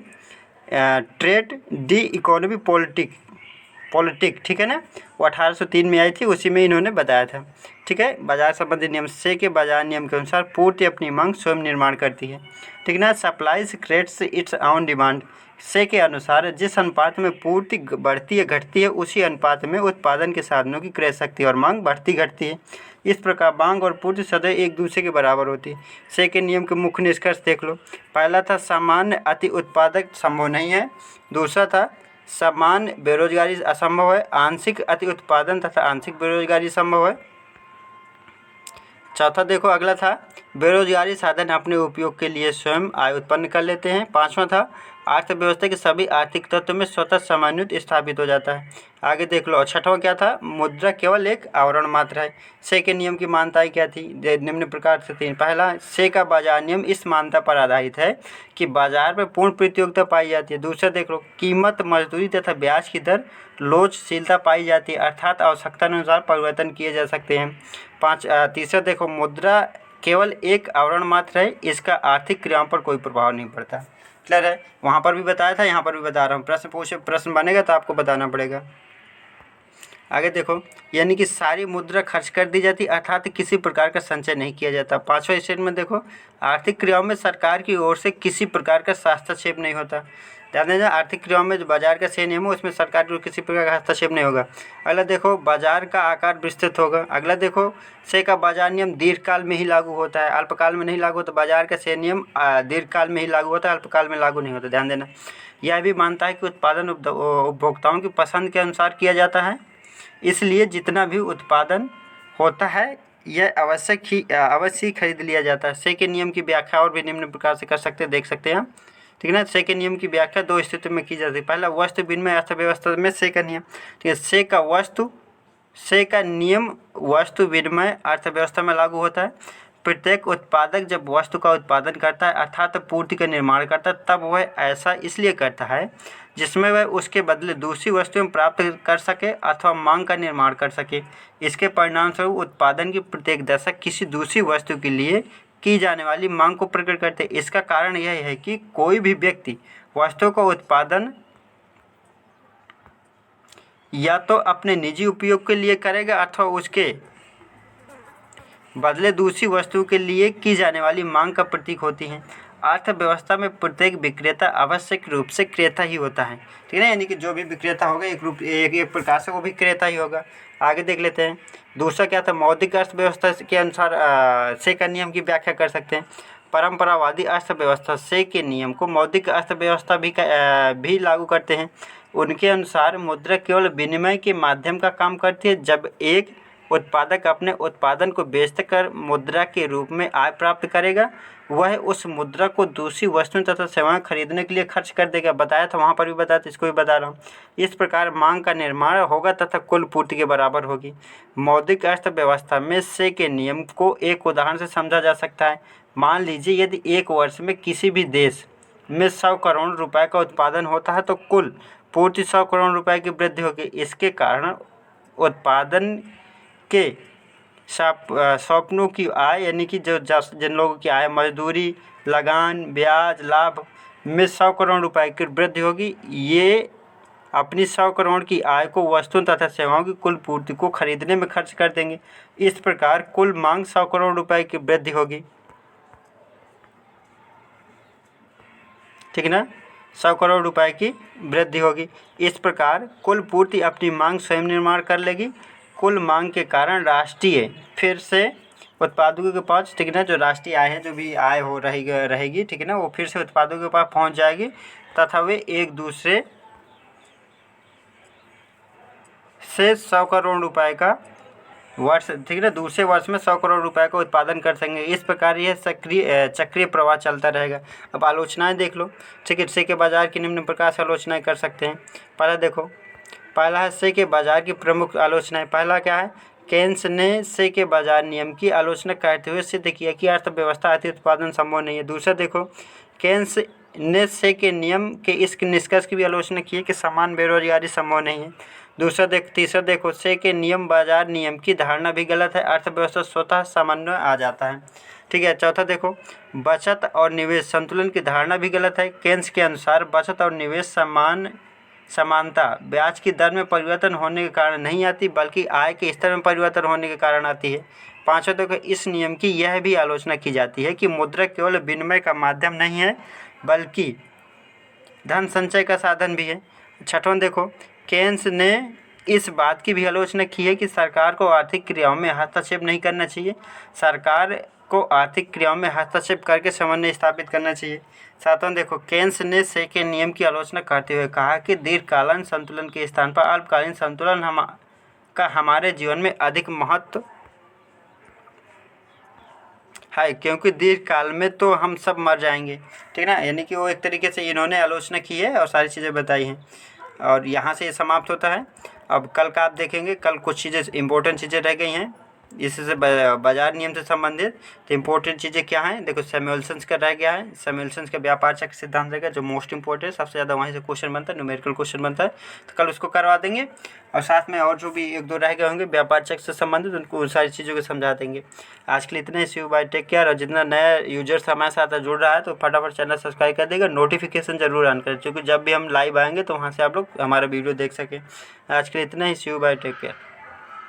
ट्रेड डी इकोनॉमी पॉलिटिक, ठीक है ना, वो 1803 में आई थी, उसी में इन्होंने बताया था, ठीक है। बाजार संबंधी नियम से के बाजार नियम के अनुसार पूर्ति अपनी मांग स्वयं निर्माण करती है, ठीक ना। Supplies creates it's on demand से के अनुसार जिस अनुपात में पूर्ति बढ़ती है घटती है, उसी अनुपात में उत्पादन के साधनों की क्रय शक्ति और मांग बढ़ती घटती है। इस प्रकार मांग और पूर्ति सदैव एक दूसरे के बराबर होती है। से के नियम के मुख्य निष्कर्ष देख लो। पहला था सामान्य अति उत्पादक संभव नहीं है। दूसरा था समान बेरोजगारी असंभव है। आंशिक अति उत्पादन तथा आंशिक बेरोजगारी संभव है। चौथा देखो अगला था बेरोजगारी साधन अपने उपयोग के लिए स्वयं आय उत्पन्न कर लेते हैं। पांचवा था अर्थव्यवस्था के सभी आर्थिक तत्वों में स्वतः समान्वित स्थापित हो जाता है। आगे देख लो। छठवां क्या था, मुद्रा केवल एक आवरण मात्र है। से के नियम की मान्यताएं क्या थी, निम्न प्रकार से थी। पहला, से का बाजार नियम इस मान्यता पर आधारित है कि बाजार में पूर्ण प्रतियोगिता पाई जाती है। दूसरा देख लो, कीमत मजदूरी तथा ब्याज की दर लोचशीलता पाई जाती है, अर्थात आवश्यकता अनुसार परिवर्तन किए जा सकते हैं। तीसरा देखो, मुद्रा केवल एक आवरण मात्र है, इसका आर्थिक क्रियाओं पर कोई प्रभाव नहीं पड़ता। क्लियर है, वहाँ पर भी बताया था, यहाँ पर भी बता रहा हूँ। प्रश्न बनेगा तो आपको बताना पड़ेगा। आगे देखो, यानी कि सारी मुद्रा खर्च कर दी जाती, अर्थात किसी प्रकार का संचय नहीं किया जाता। पांचवा स्टेटमेंट देखो, आर्थिक क्रियाओं में सरकार की ओर से किसी प्रकार का हस्तक्षेप नहीं होता। ध्यान देना, आर्थिक क्रियाओं में जो बाजार का से नियम हो उसमें सरकार की किसी प्रकार का हस्तक्षेप नहीं होगा। अगला देखो, बाजार का आकार विस्तृत होगा। अगला देखो, से का बाजार नियम दीर्घकाल में ही लागू होता है, अल्पकाल में नहीं लागू होता। बाजार का से नियम दीर्घकाल में ही लागू होता है, अल्पकाल में लागू नहीं होता। ध्यान देना, यह भी मानता है कि उत्पादन उपभोक्ताओं की पसंद के अनुसार किया जाता है, इसलिए जितना भी उत्पादन होता है यह अवश्य ही खरीद लिया जाता है। से के नियम की व्याख्या और भी निम्न प्रकार से कर सकते हैं, देख सकते हैं, ठीक है ना। से के नियम की व्याख्या दो स्थितियों में की जाती है। पहला, वस्तु विनिमय अर्थव्यवस्था में से का नियम, ठीक है। से का नियम वस्तु विनिमय अर्थव्यवस्था में लागू होता है। प्रत्येक उत्पादक जब वस्तु का उत्पादन करता है अर्थात पूर्ति का निर्माण करता है, तब वह ऐसा इसलिए करता है जिसमें वह उसके बदले दूसरी वस्तुएं प्राप्त कर सके अथवा मांग का निर्माण कर सके। इसके परिणामस्वरूप उत्पादन की प्रत्येक दशा किसी दूसरी वस्तु के लिए की जाने वाली मांग को प्रकट करते हैं। इसका कारण यह है कि कोई भी व्यक्ति वस्तु का उत्पादन या तो अपने निजी उपयोग के लिए करेगा अथवा उसके बदले दूसरी वस्तु के लिए की जाने वाली मांग का प्रतीक होती हैं। अर्थव्यवस्था में प्रत्येक विक्रेता आवश्यक रूप से क्रेता ही होता है, ठीक है ना, यानी कि जो भी विक्रेता होगा एक प्रकार से वो भी क्रेता ही होगा। आगे देख लेते हैं। दूसरा क्या था, मौद्रिक अर्थव्यवस्था के अनुसार से का नियम की व्याख्या कर सकते हैं। परंपरावादी अर्थव्यवस्था से के नियम को मौद्रिक अर्थव्यवस्था भी लागू करते हैं। उनके अनुसार मुद्रा केवल विनिमय के माध्यम का काम करती है। जब एक उत्पादक अपने उत्पादन को बेचकर मुद्रा के रूप में आय प्राप्त करेगा, वह उस मुद्रा को दूसरी वस्तुओं तथा सेवाएं खरीदने के लिए खर्च कर देगा। बताया था, वहाँ पर भी बताया था, इसको भी बता रहा हूँ। इस प्रकार मांग का निर्माण होगा तथा कुल पूर्ति के बराबर होगी। मौद्रिक अर्थव्यवस्था में से के नियम को एक उदाहरण से समझा जा सकता है। मान लीजिए यदि एक वर्ष में किसी भी देश में 100 करोड़ रुपए का उत्पादन होता है तो कुल पूर्ति 100 करोड़ रुपए की वृद्धि होगी। इसके कारण उत्पादन के सौंपनों की आय, यानी कि जिन लोगों की आय मजदूरी, लगान, ब्याज, लाभ में 100 करोड़ रुपए की वृद्धि होगी। ये अपनी 100 करोड़ की आय को वस्तुओं तथा सेवाओं की कुल पूर्ति को खरीदने में खर्च कर देंगे। इस प्रकार कुल मांग 100 करोड़ रुपए की वृद्धि होगी। ठीक है ना, 100 करोड़ रुपए की वृद्धि होगी। इस प्रकार कुल पूर्ति अपनी मांग स्वयं निर्माण कर लेगी। कुल मांग के कारण राष्ट्रीय फिर से उत्पादकों के पास, ठीक है ना, जो राष्ट्रीय आय है, जो भी आय हो रहेगी, ठीक है ना, वो फिर से उत्पादकों के पास पहुंच जाएगी तथा वे एक दूसरे से 100 करोड़ रुपए का वर्ष, ठीक है ना, दूसरे वर्ष में 100 करोड़ रुपए का उत्पादन कर सकेंगे। इस प्रकार यह चक्रीय प्रवाह चलता रहेगा। अब आलोचनाएं देख लो। ठीक है, शेयर के बाजार की निम्न प्रकार से आलोचनाएं कर सकते हैं। पहला देखो, पहला है शेयर के बाजार की प्रमुख आलोचनाएं। पहला क्या है, केन्स ने शेयर के बाजार नियम की आलोचना करते हुए सिद्ध किया कि अर्थव्यवस्था अति उत्पादन संभव नहीं है। दूसरा देखो, केन्स ने शेयर के नियम के इस निष्कर्ष की भी आलोचना की है कि समान बेरोजगारी संभव नहीं है। तीसरा देखो, शेयर के नियम बाजार नियम की धारणा भी गलत है, अर्थव्यवस्था स्वतः सामान्य आ जाता है। ठीक है। चौथा देखो, बचत और निवेश संतुलन की धारणा भी गलत है। केन्स के अनुसार बचत और निवेश समानता ब्याज की दर में परिवर्तन होने के कारण नहीं आती, बल्कि आय के स्तर में परिवर्तन होने के कारण आती है। पांचवा देखो, इस नियम की यह भी आलोचना की जाती है कि मुद्रा केवल विनिमय का माध्यम नहीं है, बल्कि धन संचय का साधन भी है। छठवां देखो, केन्स ने इस बात की भी आलोचना की है कि सरकार को आर्थिक क्रियाओं में हस्तक्षेप नहीं करना चाहिए। सरकार को आर्थिक क्रियाओं में हस्तक्षेप करके समन्वय स्थापित करना चाहिए। सातवां देखो, केन्स ने शेयर के नियम की आलोचना करते हुए कहा कि दीर्घकालीन संतुलन के स्थान पर अल्पकालीन संतुलन हमारे जीवन में अधिक महत्व है, क्योंकि दीर्घकाल में तो हम सब मर जाएंगे। ठीक है ना, यानी कि वो एक तरीके से इन्होंने आलोचना की है और सारी चीज़ें बताई हैं। और यहाँ से ये समाप्त होता है। अब कल का आप देखेंगे, कल कुछ चीज़ें इंपॉर्टेंट चीज़ें रह गई हैं इससे बाजार नियम से संबंधित। तो इंपॉर्टेंट चीज़ें क्या हैं, देखो सैमुअल्सन्स का रह गया है, सैमुअल्सन्स का व्यापार चक्र सिद्धांत रहेगा जो मोस्ट इंपॉर्टेंट, सबसे ज़्यादा वहीं से क्वेश्चन बनता है, न्यूमेरिकल क्वेश्चन बनता है, तो कल उसको करवा देंगे। और साथ में और जो भी एक दो रह गए होंगे व्यापार चक्र से संबंधित, उनको उन सारी चीज़ों को समझा देंगे। आज के लिए इतने ही। सी यू बाय, टेक केयर। और जितना नया यूजर्स हमारे साथ जुड़ रहा है तो फटाफट चैनल सब्सक्राइब कर देगा, नोटिफिकेशन जरूर ऑन करें, क्योंकि जब भी हम लाइव आएंगे तो वहाँ से आप लोग हमारा वीडियो देख सकें। आज के लिए इतना ही। सी यू बाय, टेक केयर।